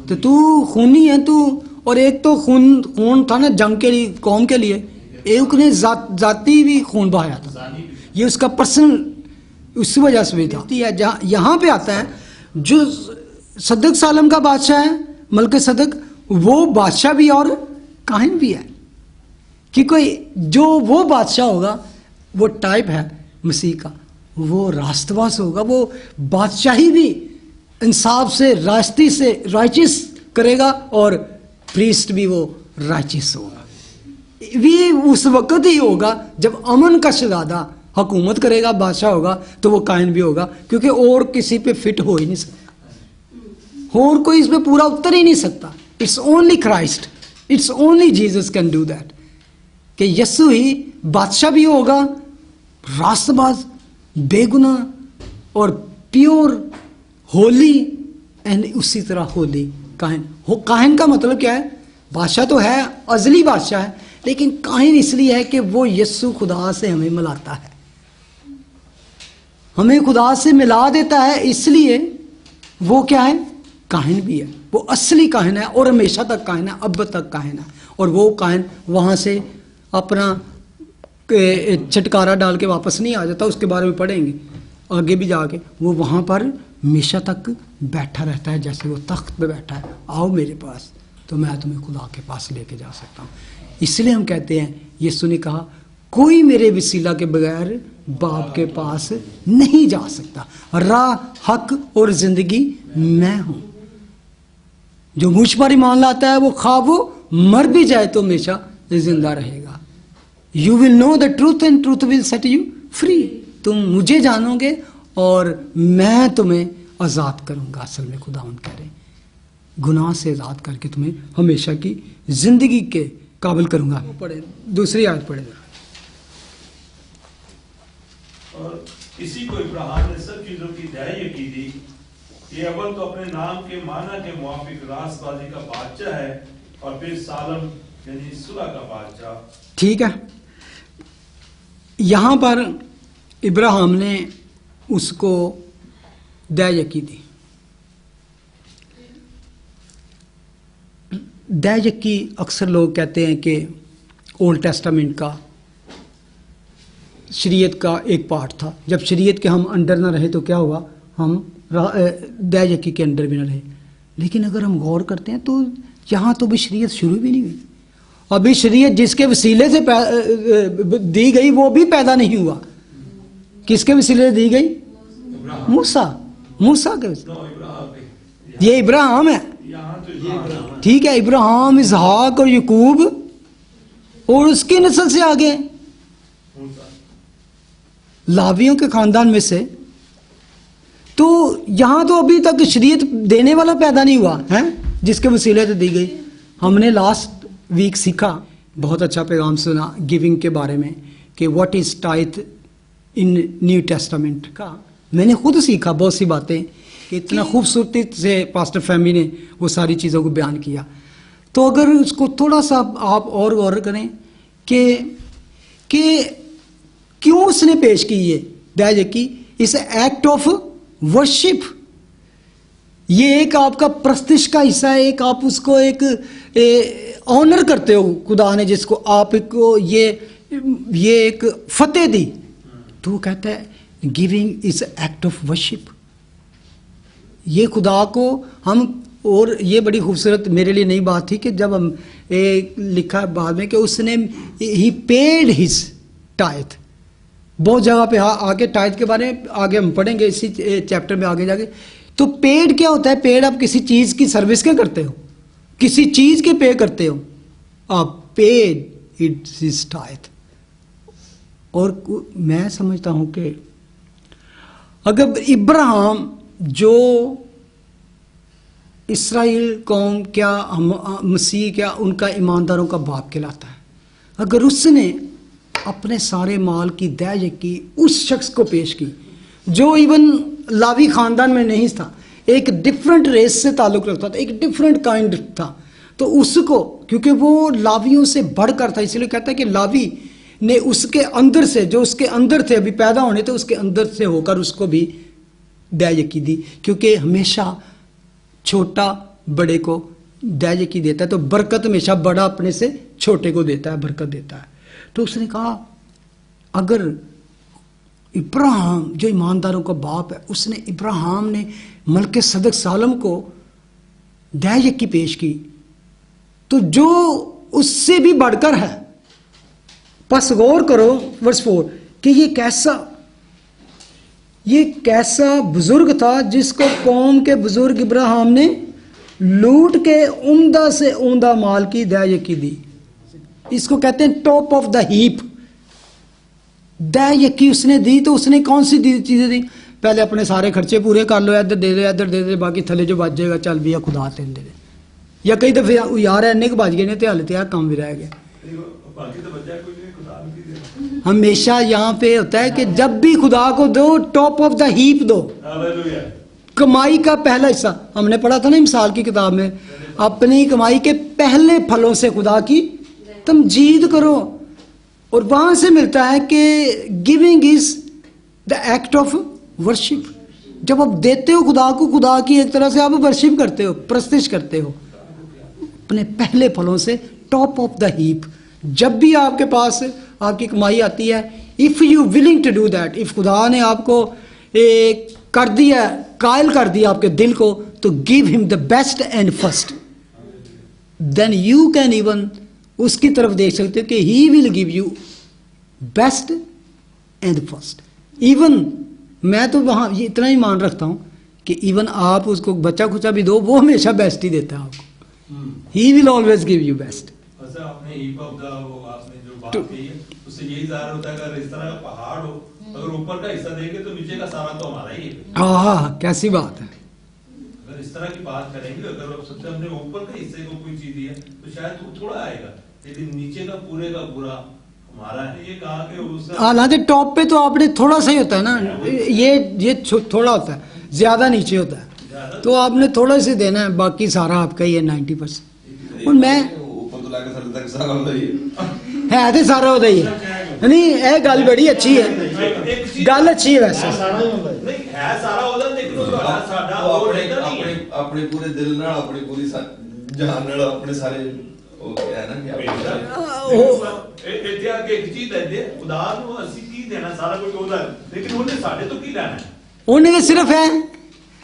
तो तू खूनी है तू। और एक तो खून था ना जंग के लिए, कौम के लिए, एक ने जाती भी खून बहाया था, ये उसका पर्सनल, उस वजह से भी था। जहाँ यहाँ पे आता है जो सदक सालम का बादशाह है, मलक सदक, वो बादशाह भी और काहिन भी है, कि कोई जो वो बादशाह होगा वो टाइप है मसीह का, वो रास्तबाज होगा, वो बादशाही भी इंसाफ से, रास्ती से राइचिस करेगा, और प्रीस्ट भी वो राइचिस होगा। ये उस वक्त ही होगा जब अमन का शहजादा हुकूमत करेगा, बादशाह होगा, तो वो कायन भी होगा, क्योंकि और किसी पे फिट हो ही नहीं सकता, और कोई इस पे पूरा उतर ही नहीं सकता। It's only Christ, it's only Jesus can do that, कि यीशु ही बादशाह भी होगा, रास्तबाज, बेगुनाह और प्योर, होली, एंड उसी तरह होली काहिन हो। काहिन का मतलब क्या है? बादशाह तो है, अजली बादशाह है, लेकिन काहिन इसलिए है कि वो यीशु खुदा से हमें मिलाता है, हमें खुदा से मिला देता है, इसलिए वो क्या है? काहिन भी है। वो असली काहिन है और हमेशा तक काहिन है, अब तक काहिन है। और वो काहिन वहाँ से अपना छटकारा डाल के वापस नहीं आ जाता, उसके बारे में पढ़ेंगे आगे भी जाके। वो वहाँ पर हमेशा तक बैठा रहता है, जैसे वो तख्त पे बैठा है, आओ मेरे पास तो मैं तुम्हें खुदा के पास लेके जा सकता हूँ। इसलिए हम कहते हैं, यीशु ने कहा कोई मेरे वसीला के बगैर बाप के पास नहीं जा सकता, राह, हक और जिंदगी मैं हूँ। जो मुझ पर ईमान लाता है वो खा वो मर भी जाए तो हमेशा जिंदा रहेगा। You will know the truth and truth will set you free. तुम मुझे जानोगे और मैं तुम्हें आज़ाद करूंगा। असल में खुदावंद कह रहे, गुनाह से आज़ाद करके तुम्हें हमेशा की जिंदगी के काबिल करूंगा। पढ़े, दूसरी आयत पढ़े। और इसी को इब्राहिम ने सब चीजों की दया की दी। ये अव्वल तो अपने नाम के माना के मुआफिक रास्तबाजी का बादशाह है, और फिर सालम यानी सुलह का बादशाह। ठीक है, यहां पर इब्राहिम ने उसको दया की दी। दया की अक्सर लोग कहते हैं कि ओल्ड टेस्टामेंट का, शरीयत का एक पार्ट था। जब शरीयत के हम अंडर ना रहे तो क्या हुआ? हम दया की के अंडर भी ना रहे। लेकिन अगर हम गौर करते हैं तो यहाँ तो भी शरीयत शुरू भी नहीं हुई। अभी शरीयत जिसके वसीले से दी गई वो भी पैदा नहीं हुआ। किसके वसीले से दी गई? मूसा, मूसा के नो इब्राहिम, ये इब्राहिम है, यहाँ तो इब्राहिम ठीक है, इब्राहिम, इसहाक और यकूब और उसकी नस्ल से आगे मूसा। लावियों के खानदान में से। तो यहाँ तो अभी तक शरीयत देने वाला पैदा नहीं हुआ है जिसके वसीले से दी गई। हमने लास्ट वीक सीखा, बहुत अच्छा पैगाम सुना गिविंग के बारे में कि what is tithe in new testament का। मैंने खुद सीखा बहुत सी बातें कि इतना खूबसूरती से पास्टर फैमी ने वो सारी चीज़ों को बयान किया। तो अगर उसको थोड़ा सा आप और गौर करें कि क्यों उसने पेश की ये दया की इस एक्ट ऑफ वर्शिप। ये एक आपका प्रस्तिश का हिस्सा है, एक आप उसको एक ऑनर करते हो खुदा ने जिसको आपको ये एक फतेह दी। तो वो कहता है giving is act of worship. ये खुदा को हम, और ये बड़ी खूबसूरत मेरे लिए नई बात थी कि जब हम लिखा बाद में कि उसने ही पेड हिज टाइथ। बहुत जगह पे आगे टाइथ के बारे में आगे हम पढ़ेंगे इसी चैप्टर में आगे जाके। तो पेड क्या होता है? पेड आप किसी चीज़ की सर्विस क्या करते हो, किसी चीज़ के पे करते हो, आप पेड इट्स हिज टाइथ। और मैं समझता हूँ कि अगर इब्राहिम जो इसराइल कौम क्या मसीह क्या उनका ईमानदारों का बाप कहलाता है, अगर उसने अपने सारे माल की दया की उस शख्स को पेश की जो इवन लावी खानदान में नहीं था, एक डिफरेंट रेस से ताल्लुक़ रखता था, एक डिफरेंट काइंड था, तो उसको, क्योंकि वो लावियों से बढ़कर था, इसलिए कहता है कि लावी ने उसके अंदर से, जो उसके अंदर थे अभी पैदा होने थे, उसके अंदर से होकर उसको भी दया की दी, क्योंकि हमेशा छोटा बड़े को दया की देता है। तो बरकत हमेशा बड़ा अपने से छोटे को देता है, बरकत देता है। तो उसने कहा अगर इब्राहिम जो ईमानदारों का बाप है, उसने इब्राहिम ने मलके सदक सालम को दया की पेश की, तो जो उससे भी बढ़कर है। बस गौर करो वर्स 4 कि ये कैसा बुजुर्ग था जिसको कौम के बुजुर्ग इब्राहिम ने लूट के उम्दा से उम्दा माल की दया की दी। इसको कहते हैं टॉप ऑफ द हीप। दया की उसने दी, तो उसने कौन सी चीजें दी? पहले अपने सारे खर्चे पूरे कर लो, इधर दे दे, इधर दे दे, बाकी थले जो बच जाएगा चल भी खुदा तेन दे दे। या कई दफे यार इन्ने के बच गए ने, हाल तो कम भी रह गया। हमेशा यहाँ पे होता है कि जब भी खुदा को दो, टॉप ऑफ द हीप दो, कमाई का पहला हिस्सा। हमने पढ़ा था ना मिसाल की किताब में, अपनी कमाई के पहले फलों से खुदा की तमजीद करो। और वहां से मिलता है कि giving is the act of worship. जब आप देते हो खुदा को, खुदा की एक तरह से आप वर्शिप करते हो, प्रस्तिश करते हो अपने पहले फलों से, टॉप ऑफ द हीप। जब भी आपके पास आपकी कमाई आती है, if you willing to do that, if खुदा ने आपको कर दिया, कायल कर दिया आपके दिल को, तो give him the best and first, then you can even उसकी तरफ देख सकते हो कि he will give you best and first. Even मैं तो वहाँ ये इतना ही मान रखता हूँ कि इवन आप उसको बच्चा खुचा भी दो, वो हमेशा बेस्ट ही देता है आपको। He will always give you best. आपने हीप ऑफ द वो आपने जो बात कही है उससे यही जाहिर होता है, अगर इस तरह का पहाड़ हो, अगर ऊपर का हिस्सा देंगे तो नीचे का सारा तो हमारा ही है। हाँ, कैसी बात है। अगर इस तरह की बात करेंगे, अगर सबसे हमने ऊपर के हिस्से को कोई चीज दी है तो शायद वो थोड़ा आएगा, लेकिन नीचे का पूरे का पूरा हमारा है। ये कहा कि उसका हालांकि टॉप पे तो आपने थोड़ा सा ही होता है ना, ये थोड़ा होता है, ज्यादा नीचे होता है, तो आपने थोड़ा से देना है, बाकी सारा आपका ही है 90%। और मैं है तो सारा होता ही है। नहीं, ये गल बड़ी अच्छी है, गल अच्छी है वैसे। नहीं है सारा होता, लेकिन उसका साडा और रहता नहीं है। अपने पूरे दिल नाल, अपनी पूरी जान नाल, अपने सारे है ना कि इतिहास के एक चीज है, खुदा ਨੂੰ ਅਸੀਂ ਕੀ ਦੇਣਾ, ਸਾਰਾ ਕੁਝ ਉਹਦਾ, ਲੇਕਿਨ ਉਹਨੇ ਸਾਡੇ ਤੋਂ ਕੀ ਲੈਣਾ ਹੈ? ਉਹਨੇ ਤਾਂ ਸਿਰਫ ਹੈ,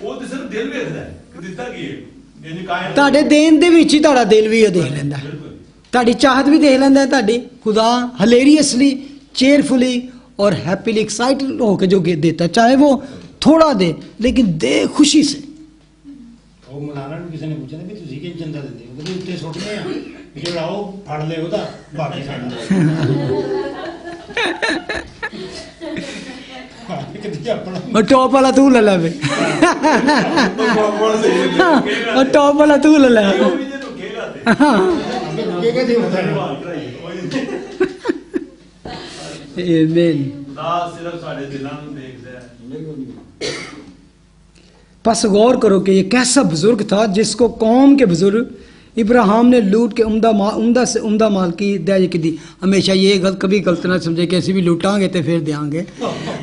ਉਹ ਤਾਂ ਸਿਰਫ ਦਿਲ ਵੇਖਦਾ ਹੈ ਕਿ ਦਿੱਤਾ ਕੀ ਹੈ। ਯਾਨੀ ਕਾਇਨ ਤੁਹਾਡੇ ਦੇਣ ਦੇ ਵਿੱਚ ਹੀ ਤੁਹਾਡਾ ਦਿਲ ਵੀ ਉਹ ਦੇਖ ਲੈਂਦਾ, ਤੁਹਾਡੀ ਚਾਹਤ ਵੀ ਦੇਖ ਲੈਂਦਾ ਤੁਹਾਡੀ। खुदा हिलेरियसली, चेयरफुली और हैप्पीली एक्साइटेड होकर जो देता है, चाहे वो थोड़ा दे, लेकिन दे खुशी से। ਉਹ ਮਲਾਣਾ ਨੂੰ ਕਿਸੇ ਨੇ ਪੁੱਛਿਆ ਵੀ ਤੁਸੀਂ ਕੀ ਚੰਦਾ ਦਿੰਦੇ ਹੋ, ਕਹਿੰਦੇ ਉੱਤੇ ਸੁੱਟਦੇ ਆ, ਜਿਹੜਾ ਉਹ ਫੜ ਲੇ ਉਹਦਾ ਬਾਕੀ ਸਾਡਾ। ਕਿਤੇ ਆਪਣਾ और टॉप वाला तू ले ले बे। और टॉप वाला तू ले ले। ਅੱਗੇ ਕਦੇ ਹੁੰਦਾ ਨਹੀਂ। आमीन। खुदा सिर्फ साढ़े दिलों को देखता है। बस गौर करो कि ये कैसा बुजुर्ग था जिसको कौम के बुजुर्ग इब्राहिम ने लूट के उम्दा से उम्दा माल की दया की दी। हमेशा ये कभी गलत ना समझे कि ऐसे भी लूटांगे तो फिर देंगे।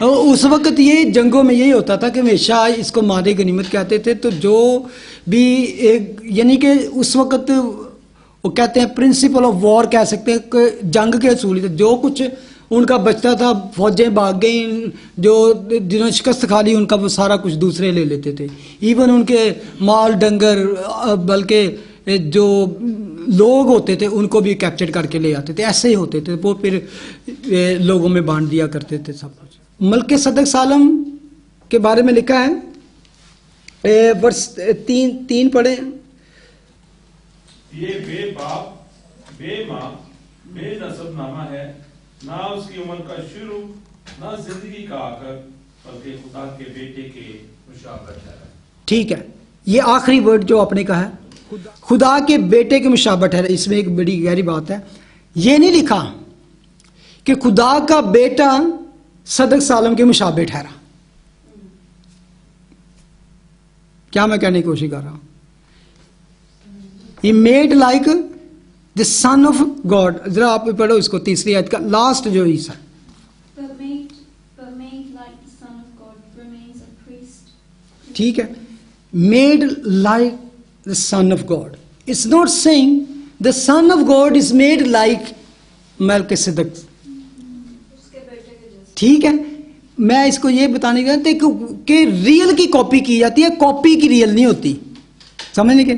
उस वक्त ये जंगों में यही होता था कि हमेशा इसको मारे गनीमत कहते थे। तो जो भी एक यानी कि उस वक्त वो कहते हैं प्रिंसिपल ऑफ वॉर कह सकते हैं कि जंग के असूल थे। जो कुछ उनका बचता था, फौजें भाग गई, जो जिन्होंने शिकस्त खा ली उनका वो सारा कुछ दूसरे ले लेते थे। इवन उनके माल डंगर बल्कि जो लोग होते थे उनको भी कैप्चर करके ले आते थे। ऐसे ही होते थे, वो फिर लोगों में बांट दिया करते थे सब कुछ। मलके सदक सालम के बारे में लिखा है, वर्ष 3 पढ़े। ये बेबाप, बेमाँ, बेनसब नामा है, ना उसकी उम्र का शुरू, ना जिंदगी का आखिर, बल्कि खुदा के बेटे के मुशाबह ठहरा। ठीक है, ये आखिरी वर्ड जो आपने कहा है, खुदा के बेटे के मुशाबह ठहरा। इसमें एक बड़ी गहरी बात है। ये नहीं लिखा कि खुदा का बेटा सदक सालम के मुशाबह ठहरा। क्या मैं कहने की कोशिश कर रहा हूं? He made like the son of God। जरा आप पढ़ो इसको, तीसरी आयत का लास्ट जो हिस्सा। But made like the Son of God remains a priest. ठीक है, made like the son of God। It's not saying the son of God is made like Melchizedek। उसके बेटे के जैसे। ठीक है, मैं इसको ये बताने का कि रियल की कॉपी की जाती है, कॉपी की रियल नहीं होती। समझने के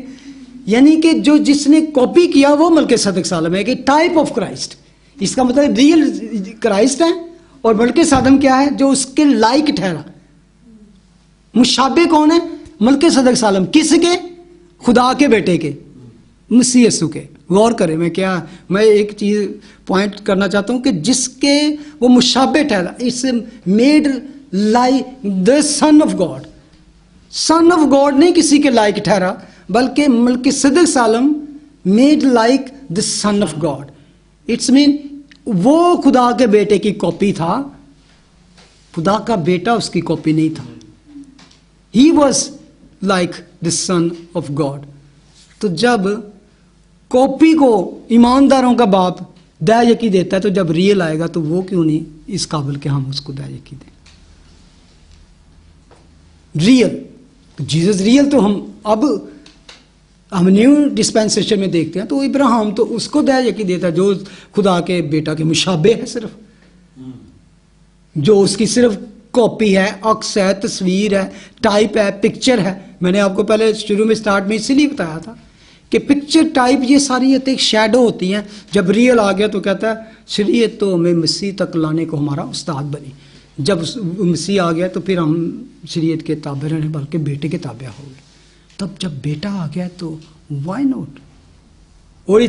यानी कि जो जिसने कॉपी किया वो मलकिसेदक सालम है, कि टाइप ऑफ क्राइस्ट। इसका मतलब रियल क्राइस्ट है और मलकिसेदक क्या है? जो उसके लायक ठहरा। मुशाबे कौन है? मलकिसेदक सालम। किसके? खुदा के बेटे के, मसीह यीशु के। गौर करें, मैं एक चीज पॉइंट करना चाहता हूं कि जिसके वो मुशाबे ठहरा, it's made like the son of God. Son of God नहीं किसी के लायक ठहरा, बल्कि Melchizedek Salem made like the son of God. It's mean वो खुदा के बेटे की कॉपी था, खुदा का बेटा उसकी कॉपी नहीं था। He was like the son of God. तो जब कॉपी को ईमानदारों का बाप दया यकी देता है, तो जब रियल आएगा तो वो क्यों नहीं इस काबिल के हम उसको दया यकी दें? रियल तो जीसस रियल। तो हम न्यू डिस्पेंसेशन में देखते हैं तो इब्राहिम तो उसको दया यकी देता है जो खुदा के बेटा के मुशाबे है, सिर्फ जो उसकी सिर्फ कॉपी है, अक्स है, तस्वीर है, टाइप है, पिक्चर है। मैंने आपको पहले शुरू में स्टार्ट में इसीलिए बताया था कि पिक्चर टाइप ये सारी एक शैडो होती हैं। जब रियल आ गया तो कहता है शरीयत तो हमें मसीह तक लाने को हमारा उस्ताद बनी। जब मसीह आ गया तो फिर हम शरीयत के ताबे रहने बल्कि बेटे के ताबे हो गए। तब जब बेटा आ गया तो वाई नॉट। और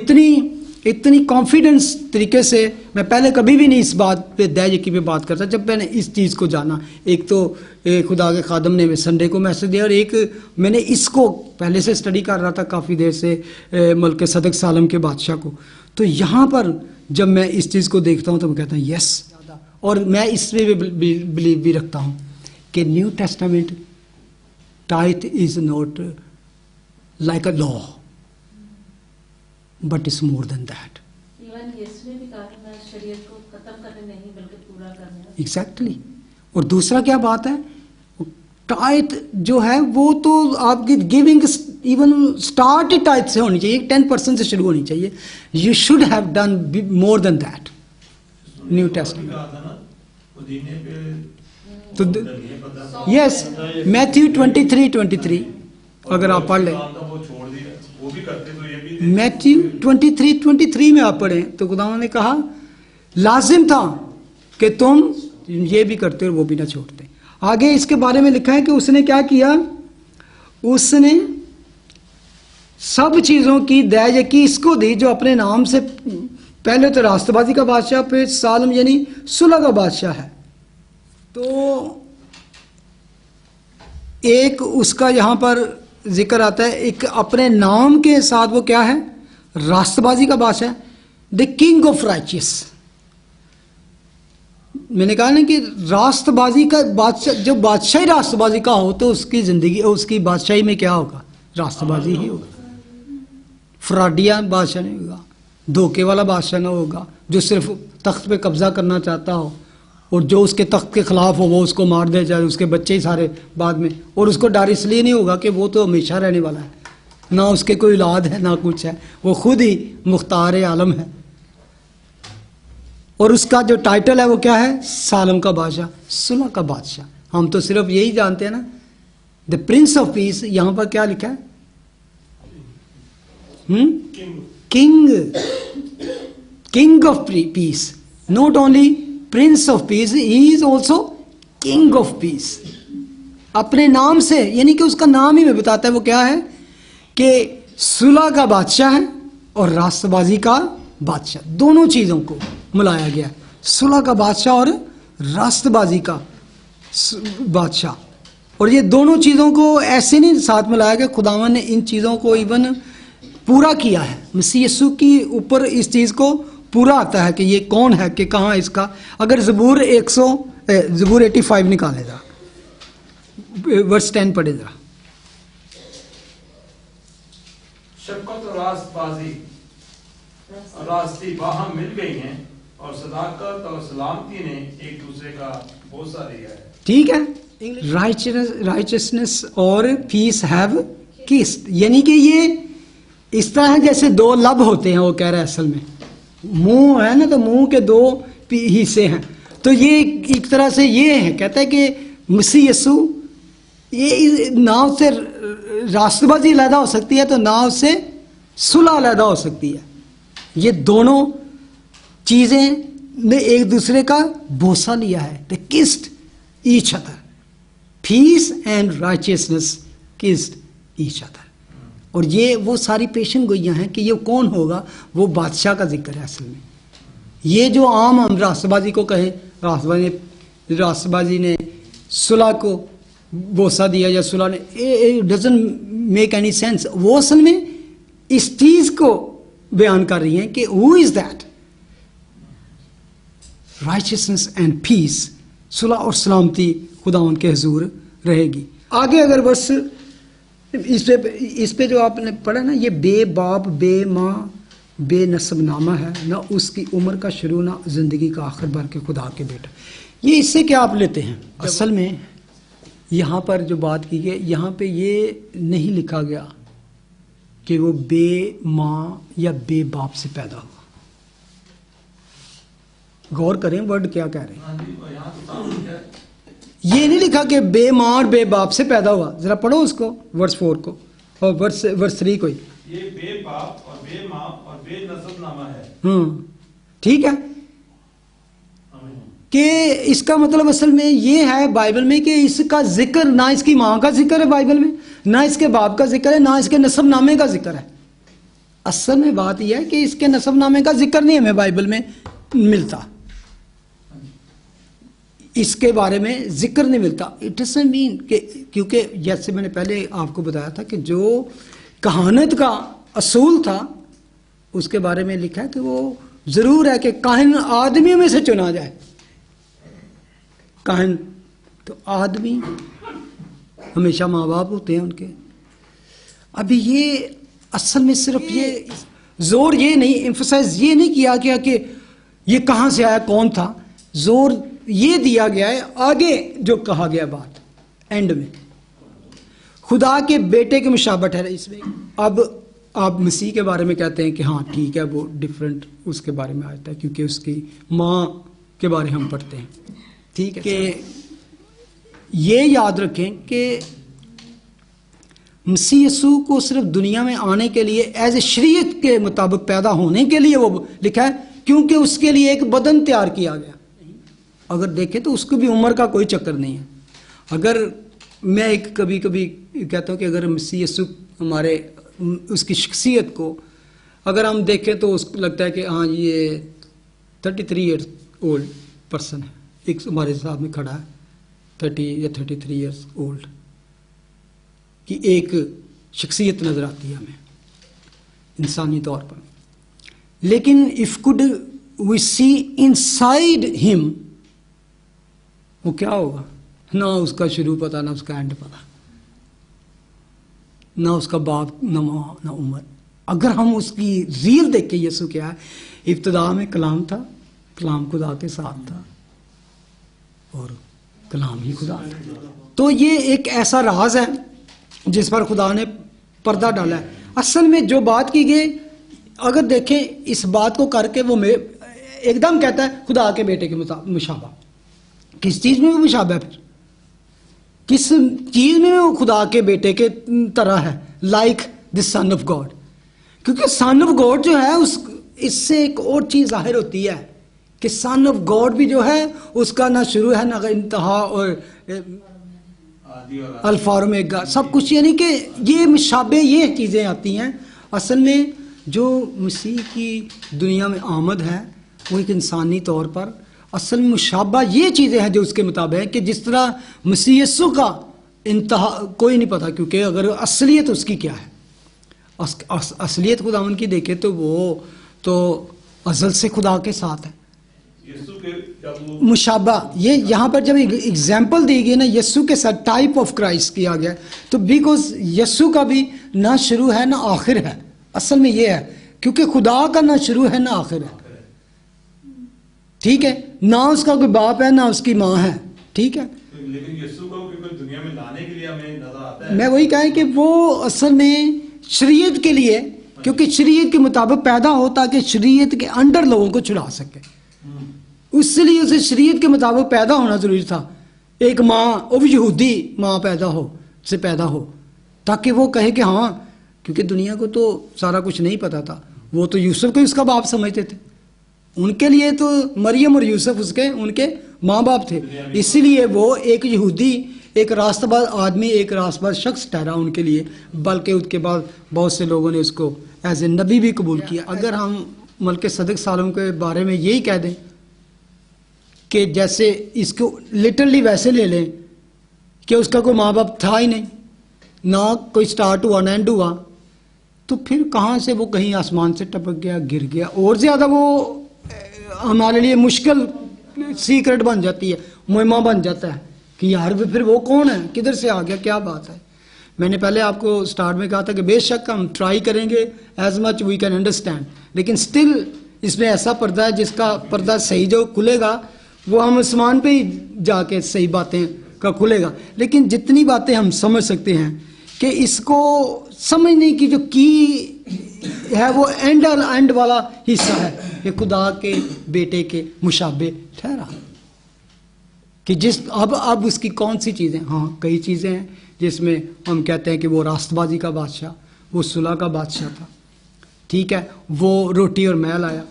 इतनी कॉन्फिडेंस तरीके से मैं पहले कभी भी नहीं इस बात पे दया यकी पे बात करता। जब मैंने इस चीज़ को जाना, एक तो खुदा के खादम ने संडे को मैसेज दिया और एक मैंने इसको पहले से स्टडी कर रहा था काफ़ी देर से, मलकिसेदक सालम के बादशाह को। तो यहाँ पर जब मैं इस चीज़ को देखता हूँ तो मैं कहता हूँ यस। और मैं इसमें भी बिलीव भी रखता हूँ कि new testament tithe is not like a law but is more than that. Even यीशु ने भी कहा था मैं शरीयत को खत्म करने नहीं बल्कि पूरा करने। एग्जैक्टली। और दूसरा क्या बात है, टाइथ जो है वो तो आपकी गिविंग इवन स्टार्ट ही टाइथ से होनी चाहिए, 10% से शुरू होनी चाहिए। You should have done more than that. New testament तो यस, मैथ्यू 23:23 अगर आप पढ़ लें, मैथ्यू 23:23 में आप पढ़ें तो खुदा ने कहा लाजिम था कि तुम ये भी करते और वो भी ना छोड़ते। आगे इसके बारे में लिखा है कि उसने क्या किया, उसने सब चीज़ों की दया किसको दी, जो अपने नाम से पहले तो रास्तबाजी का बादशाह, फिर सालम यानी सुलह का बादशाह है। तो एक उसका यहाँ पर जिक्र आता है, एक अपने नाम के साथ वो क्या है, रास्तबाजी का बादशाह, द किंग ऑफ राइचियस। मैंने कहा ना कि रास्तबाजी का बादशाह, जब बादशाही रास्तबाजी का हो तो उसकी जिंदगी, उसकी बादशाही में क्या होगा, रास्तबाजी ही होगा। फ्रॉडिया बादशाह नहीं होगा, धोखे वाला बादशाह ना होगा, जो सिर्फ तख्त पे कब्जा करना चाहता हो और जो उसके तख्त के खिलाफ हो वो उसको मार दे, चाहे उसके बच्चे ही सारे बाद में। और उसको डर इसलिए नहीं होगा कि वो तो हमेशा रहने वाला है, ना उसके कोई औलाद है ना कुछ है, वो खुद ही मुख्तार आलम है। और उसका जो टाइटल है वो क्या है, सालम का बादशाह, सुलह का बादशाह। हम तो सिर्फ यही जानते हैं ना, द प्रिंस ऑफ पीस। यहां पर क्या लिखा है, king of peace. Not only Prince of peace, he is also king of peace. अपने नाम से, यानी कि उसका नाम ही में बताता है वो क्या है, कि सुलह का बादशाह है और रास्तबाजी का बादशाह, दोनों चीज़ों को मिलाया गया है, सुलह का बादशाह और रास्तबाजी का बादशाह। और ये दोनों चीज़ों को ऐसे नहीं साथ मिलाया गया, खुदावन ने इन चीज़ों को इवन पूरा किया है। मसीह यीशु की ऊपर इस चीज़ को पूरा आता है कि ये कौन है, कि कहाँ इसका। अगर ज़बूर 85 निकाले जरा, वर्स 10 पढ़े जरा। शफकत और रास्तबाजी रास्ती बाहम मिल गई हैं और सदाकत और सलामती ने एक दूसरे का बोसा लिया है। ठीक है, राइचसनेस और पीस हैव किस्ड, यानी कि ये इस तरह है जैसे दो लब होते हैं। वो कह रहा है असल में मुंह है ना, तो मुंह के दो हिस्से हैं। तो ये एक तरह से ये है, कहता है कि मसीह यीशु, ये ना उससे रास्तबाजी अलहदा हो सकती है, तो ना उससे सुलह अलहदा हो सकती है। ये दोनों चीज़ें ने एक दूसरे का बोसा लिया है। The kissed each other, peace and righteousness kissed each other. और ये वो सारी पेशन गोइयाँ हैं कि ये कौन होगा, वो बादशाह का जिक्र है असल में। ये जो आम हम रास्तबाजी को कहें, रास्तबाजी ने सुलह को बोसा दिया या सुलह ने, it doesn't make any sense. वो असल में इस चीज़ को बयान कर रही हैं कि who is that, righteousness and peace, सुलह और सलामती खुदा उनके हुजूर रहेगी। आगे अगर वर्ष इस पे जो आपने पढ़ा ना, ये बेबाप बे माँ बे नस्ब नामा है, ना उसकी उम्र का शुरू ना जिंदगी का आखिर भर के खुदा के बेटा। ये इससे क्या आप लेते हैं, असल में यहाँ पर जो बात की गई, यहाँ पे ये नहीं लिखा गया कि वो बे माँ या बे बाप से पैदा हुआ। गौर करें वर्ड क्या कह रहे हैं। ये नहीं लिखा कि बे माँ और बे बाप से पैदा हुआ। जरा पढ़ो उसको, वर्स 4 को और वर्स 3 को। ये बे बाप और बे माँ और बे नसबनामा है। ठीक है, कि इसका मतलब असल में ये है बाइबल में कि इसका जिक्र, ना इसकी माँ का जिक्र है बाइबल में, ना इसके बाप का जिक्र है, ना इसके नसबनामे का जिक्र है। असल में बात यह है कि इसके नसबनामे का जिक्र नहीं हमें बाइबल में मिलता, इसके बारे में जिक्र नहीं मिलता। इट डजंट मीन कि, क्योंकि जैसे मैंने पहले आपको बताया था कि जो कहानत का असूल था उसके बारे में लिखा है कि वो ज़रूर है कि काहिन आदमियों में से चुना जाए। काहिन तो आदमी हमेशा माँ बाप होते हैं उनके। अभी ये असल में सिर्फ ये जोर ये नहीं, एम्फसाइज ये नहीं किया गया कि ये कहाँ से आया, कौन था। जोर ये दिया गया है आगे जो कहा गया बात एंड में, खुदा के बेटे के मुशाबत है इसमें। अब आप मसीह के बारे में कहते हैं कि हाँ ठीक है, वो डिफरेंट उसके बारे में आता है क्योंकि उसकी माँ के बारे हम पढ़ते हैं। ठीक है, कि ये याद रखें कि मसीह यीशु को सिर्फ दुनिया में आने के लिए एज ए शरीयत के मुताबिक पैदा होने के लिए वो लिखा है, क्योंकि उसके लिए एक बदन तैयार किया गया। अगर देखें तो उसकी भी उम्र का कोई चक्कर नहीं है। अगर मैं एक कभी कभी कहता हूँ कि अगर मसीह यीशु हमारे उसकी शख्सियत को अगर हम देखें तो उसको लगता है कि हाँ ये 33 ईयर्स ओल्ड पर्सन है, एक हमारे साथ में खड़ा है 30 या 33 ईयर्स ओल्ड की एक शख्सियत नज़र आती है हमें इंसानी तौर पर। लेकिन if could we see inside him, वो क्या होगा? ना उसका शुरू पता, ना उसका एंड पता, ना उसका बाप, ना माँ, ना उम्र। अगर हम उसकी रील देख के यीशु क्या है, इब्तिदा में कलाम था, कलाम खुदा के साथ था और कलाम ही खुदा था। तो ये एक ऐसा राज है जिस पर खुदा ने पर्दा डाला है। असल में जो बात की गई, अगर देखें इस बात को करके वो एकदम कहता है खुदा के बेटे के मुशाबा। किस चीज़ में वो मुशाबा है? फिर किस चीज़ में वो खुदा के बेटे के तरह है? Like the son of God. क्योंकि सन ऑफ गॉड जो है उस इससे एक और चीज़ जाहिर होती है कि सन ऑफ गॉड भी जो है उसका ना शुरू है ना इंतहा और अल्फा और ओमेगा सब कुछ। यानी कि ये मुशाबे, ये चीज़ें आती हैं। असल में जो मसीह की दुनिया में आमद है वो एक इंसानी तौर पर असल मुशाबा ये चीज़ें हैं जो उसके मुताबिक है कि जिस तरह मसीह यीशु का इंतहा कोई नहीं पता, क्योंकि अगर असलियत उसकी क्या है, असलियत खुदावन की देखे तो वो तो अज़ल से खुदा के साथ है। मुशाबा ये यहाँ पर जब एग्जाम्पल दी गई ना यीशु के साथ टाइप ऑफ क्राइस्ट किया गया, तो बिकॉज यीशु का भी ना शुरू है ना आखिर है। असल में ये है क्योंकि खुदा का ना शुरू है ना आखिर है, ठीक है, ना उसका कोई बाप है ना उसकी माँ है, ठीक है। लेकिन यीशु को दुनिया में लाने के लिए हमें नजर आता है, मैं वही कहा कि वो असल में शरीयत के लिए, क्योंकि शरीयत के मुताबिक पैदा हो ताकि शरीयत के अंडर लोगों को छुड़ा सके, इसलिए उसे शरीयत के मुताबिक पैदा होना जरूरी था। एक माँ, वो भी यहूदी माँ पैदा हो से पैदा हो ताकि वो कहे कि हाँ, क्योंकि दुनिया को तो सारा कुछ नहीं पता था। वो तो यूसुफ को उसका बाप समझते थे, उनके लिए तो मरियम और यूसुफ उसके उनके माँ बाप थे। इसीलिए वो एक यहूदी, एक रास्तबाज आदमी, एक रास्तबाज शख्स ठहरा उनके लिए, बल्कि उसके बाद बहुत से लोगों ने उसको एज ए नबी भी कबूल किया। अगर हम मलके सदक सालों के बारे में यही कह दें कि जैसे इसको लिटरली वैसे ले लें कि उसका कोई माँ बाप था ही नहीं, ना कोई स्टार्ट हुआ ना एंड हुआ, तो फिर कहाँ से वो कहीं आसमान से टपक गया, गिर गया। और ज़्यादा वो हमारे लिए मुश्किल सीक्रेट बन जाती है, मुहिमा बन जाता है कि यार फिर वो कौन है, किधर से आ गया, क्या बात है। मैंने पहले आपको स्टार्ट में कहा था कि बेशक हम ट्राई करेंगे as much we can understand, लेकिन स्टिल इसमें ऐसा पर्दा है जिसका पर्दा सही जो खुलेगा वो हम आसमान पे ही जाके सही बातें का खुलेगा। लेकिन जितनी बातें हम समझ सकते हैं कि इसको समझने की जो की है वो एंड वाला हिस्सा है कि खुदा के बेटे के मुशाबे ठहरा, कि जिस अब उसकी कौन सी चीज़ें, हाँ कई चीज़ें हैं जिसमें हम कहते हैं कि वो रास्तबाजी का बादशाह, वो सुलह का बादशाह था, ठीक है, वो रोटी और मैल आया,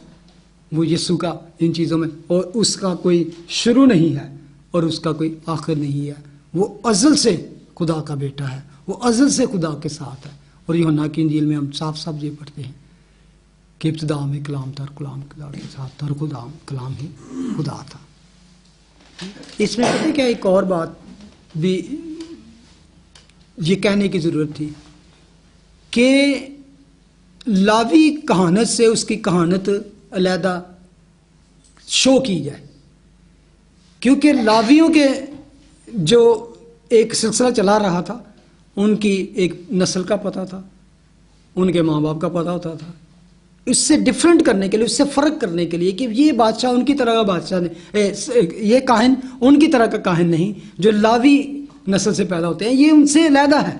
वो यीशु का इन चीज़ों में, और उसका कोई शुरू नहीं है और उसका कोई आखिर नहीं है। वो अज़ल से खुदा का बेटा है, वो अज़ल से खुदा के साथ है। और यूहन्ना की इंजील में हम साफ साफ ये पढ़ते हैं कि इब्तिदा में कलाम था, कलाम खुदा के साथ था और कलाम ही खुदा था। इसमें पता है क्या, एक और बात भी ये कहने की ज़रूरत थी कि लावी कहानत से उसकी कहानत अलहदा शो की जाए, क्योंकि लावियों के जो एक सिलसिला चला रहा था, उनकी एक नस्ल का पता था, उनके माँ बाप का पता होता था। इससे डिफरेंट करने के लिए, उससे फ़र्क करने के लिए कि ये बादशाह उनकी तरह का बादशाह नहीं, ये काहिन उनकी तरह का काहिन नहीं, जो लावी नस्ल से पैदा होते हैं, ये उनसे अलहदा है,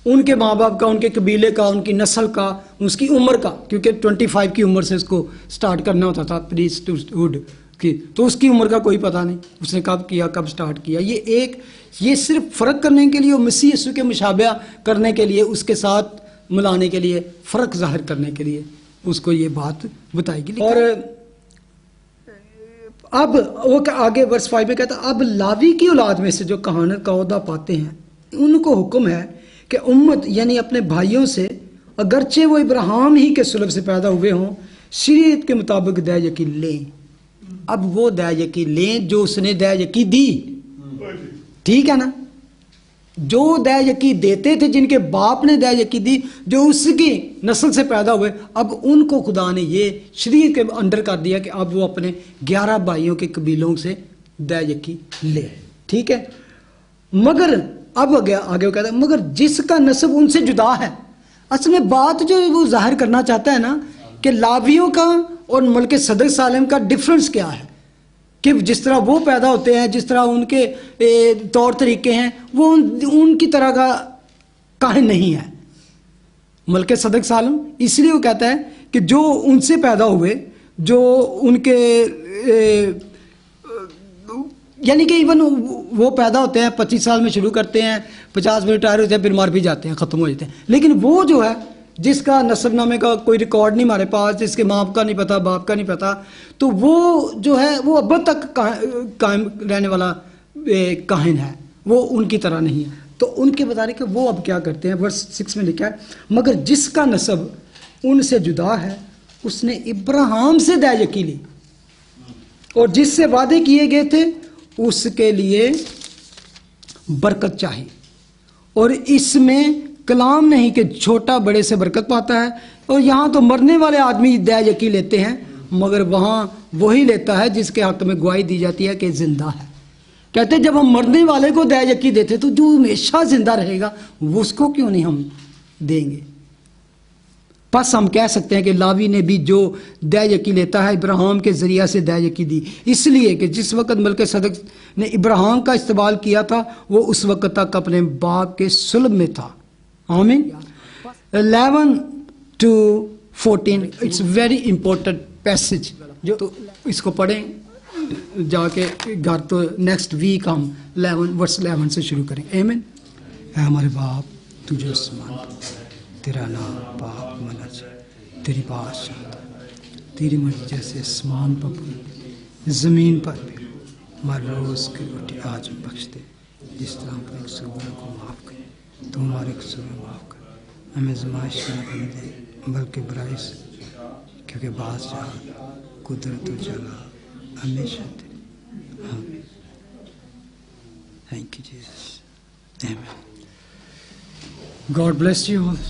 उनके माँ बाप का, उनके कबीले का, उनकी नस्ल का, उसकी उम्र का, क्योंकि 25 की उम्र से इसको स्टार्ट करना होता था प्रीस्टहुड की, तो उसकी उम्र का कोई पता नहीं, उसने कब किया, कब स्टार्ट किया। ये सिर्फ फ़र्क करने के लिए, मसीह यीशु के मुशाबहा करने के लिए, उसके साथ मिलाने के लिए, फ़र्क जाहिर करने के लिए उसको ये बात बताएगी। और अब वो आगे वर्स 5 में कहता है, अब लावी की औलाद में से जो कहानत का ओहदा पाते हैं उनको हुक्म है कि उम्मत यानी अपने भाइयों से, अगरचे वो इब्राहिम ही के सुलभ से पैदा हुए हों, शरीयत के मुताबिक दया यकी लें। अब वो दया यकी लें जो उसने दया यकी दी, ठीक है ना। जो दया यकी देते थे, जिनके बाप ने दया यकी दी, जो उसकी नस्ल से पैदा हुए, अब उनको खुदा ने ये शरीयत के अंडर कर दिया कि अब वो अपने 11 भाइयों के कबीलों से दया यकी ले, ठीक है। मगर अब आगे वो कहता है, मगर जिसका नस्ब उनसे जुदा है। असल में बात जो वो जाहिर करना चाहता है ना कि लावियों का और मलके सदक सालिम का डिफरेंस क्या है, कि जिस तरह वो पैदा होते हैं, जिस तरह उनके तौर तरीके हैं, वो उनकी तरह का काहिन नहीं है मलके सदक सालिम। इसलिए वो कहता है कि जो उनसे पैदा हुए, जो उनके यानी कि इवन वो पैदा होते हैं 25 साल में शुरू करते हैं, 50 में रिटायर होते हैं, फिर मार भी जाते हैं, ख़त्म हो जाते हैं। लेकिन वो जो है जिसका नस्बनामे का कोई रिकॉर्ड नहीं हमारे पास, जिसके माँ का नहीं पता, बाप का नहीं पता, तो वो जो है वो अब तक कायम रहने वाला काहिन है, वो उनकी तरह नहीं है। तो उनके बता रहे कि वो अब क्या करते हैं, वर्स 6 में लिखा है, मगर जिसका नस्ब उनसे जुदा है उसने इब्राहिम से दया यकी ली, और जिससे वादे किए गए थे उसके लिए बरकत चाहिए। और इसमें कलाम नहीं कि छोटा बड़े से बरकत पाता है। और यहाँ तो मरने वाले आदमी दया यकी लेते हैं, मगर वहाँ वही लेता है जिसके हक में गवाही दी जाती है कि जिंदा है। कहते हैं जब हम मरने वाले को दया यकी देते तो जो हमेशा जिंदा रहेगा वो उसको क्यों नहीं हम देंगे। बस हम कह सकते हैं कि लावी ने भी जो दया यकी लेता है इब्राहिम के ज़रिया से दया यकी दी, इसलिए कि जिस वक़्त मलके सदक ने इब्राहिम का इस्तेमाल किया था वो उस वक़्त तक अपने बाप के सुल्ब में था। आमीन। 11 to 14 it's very important passage, जो तो इसको पढ़ें जाके घर, तो नेक्स्ट वीक हम 11 वर्स 11 से शुरू करेंगे। आमीन। है हमारे बाप तुझे आसमान, तेरा नाम पाक मना जाए, तेरी बादशाह, तेरी मर्जी जैसे आसमान पर ज़मीन पर भी। हमारे रोज़ की रोटी आज बख्श दे, जिस तरह अपने कसूरों को माफ़ करे तो हमारे कसूर माफ़ कर, हमें ज़माइश में न करने दे बल्कि बुराई से, क्योंकि बादशाह कुदरत और जलाल हमेशा तेरे। आमीन। Thank you Jesus. आमीन। God bless you all.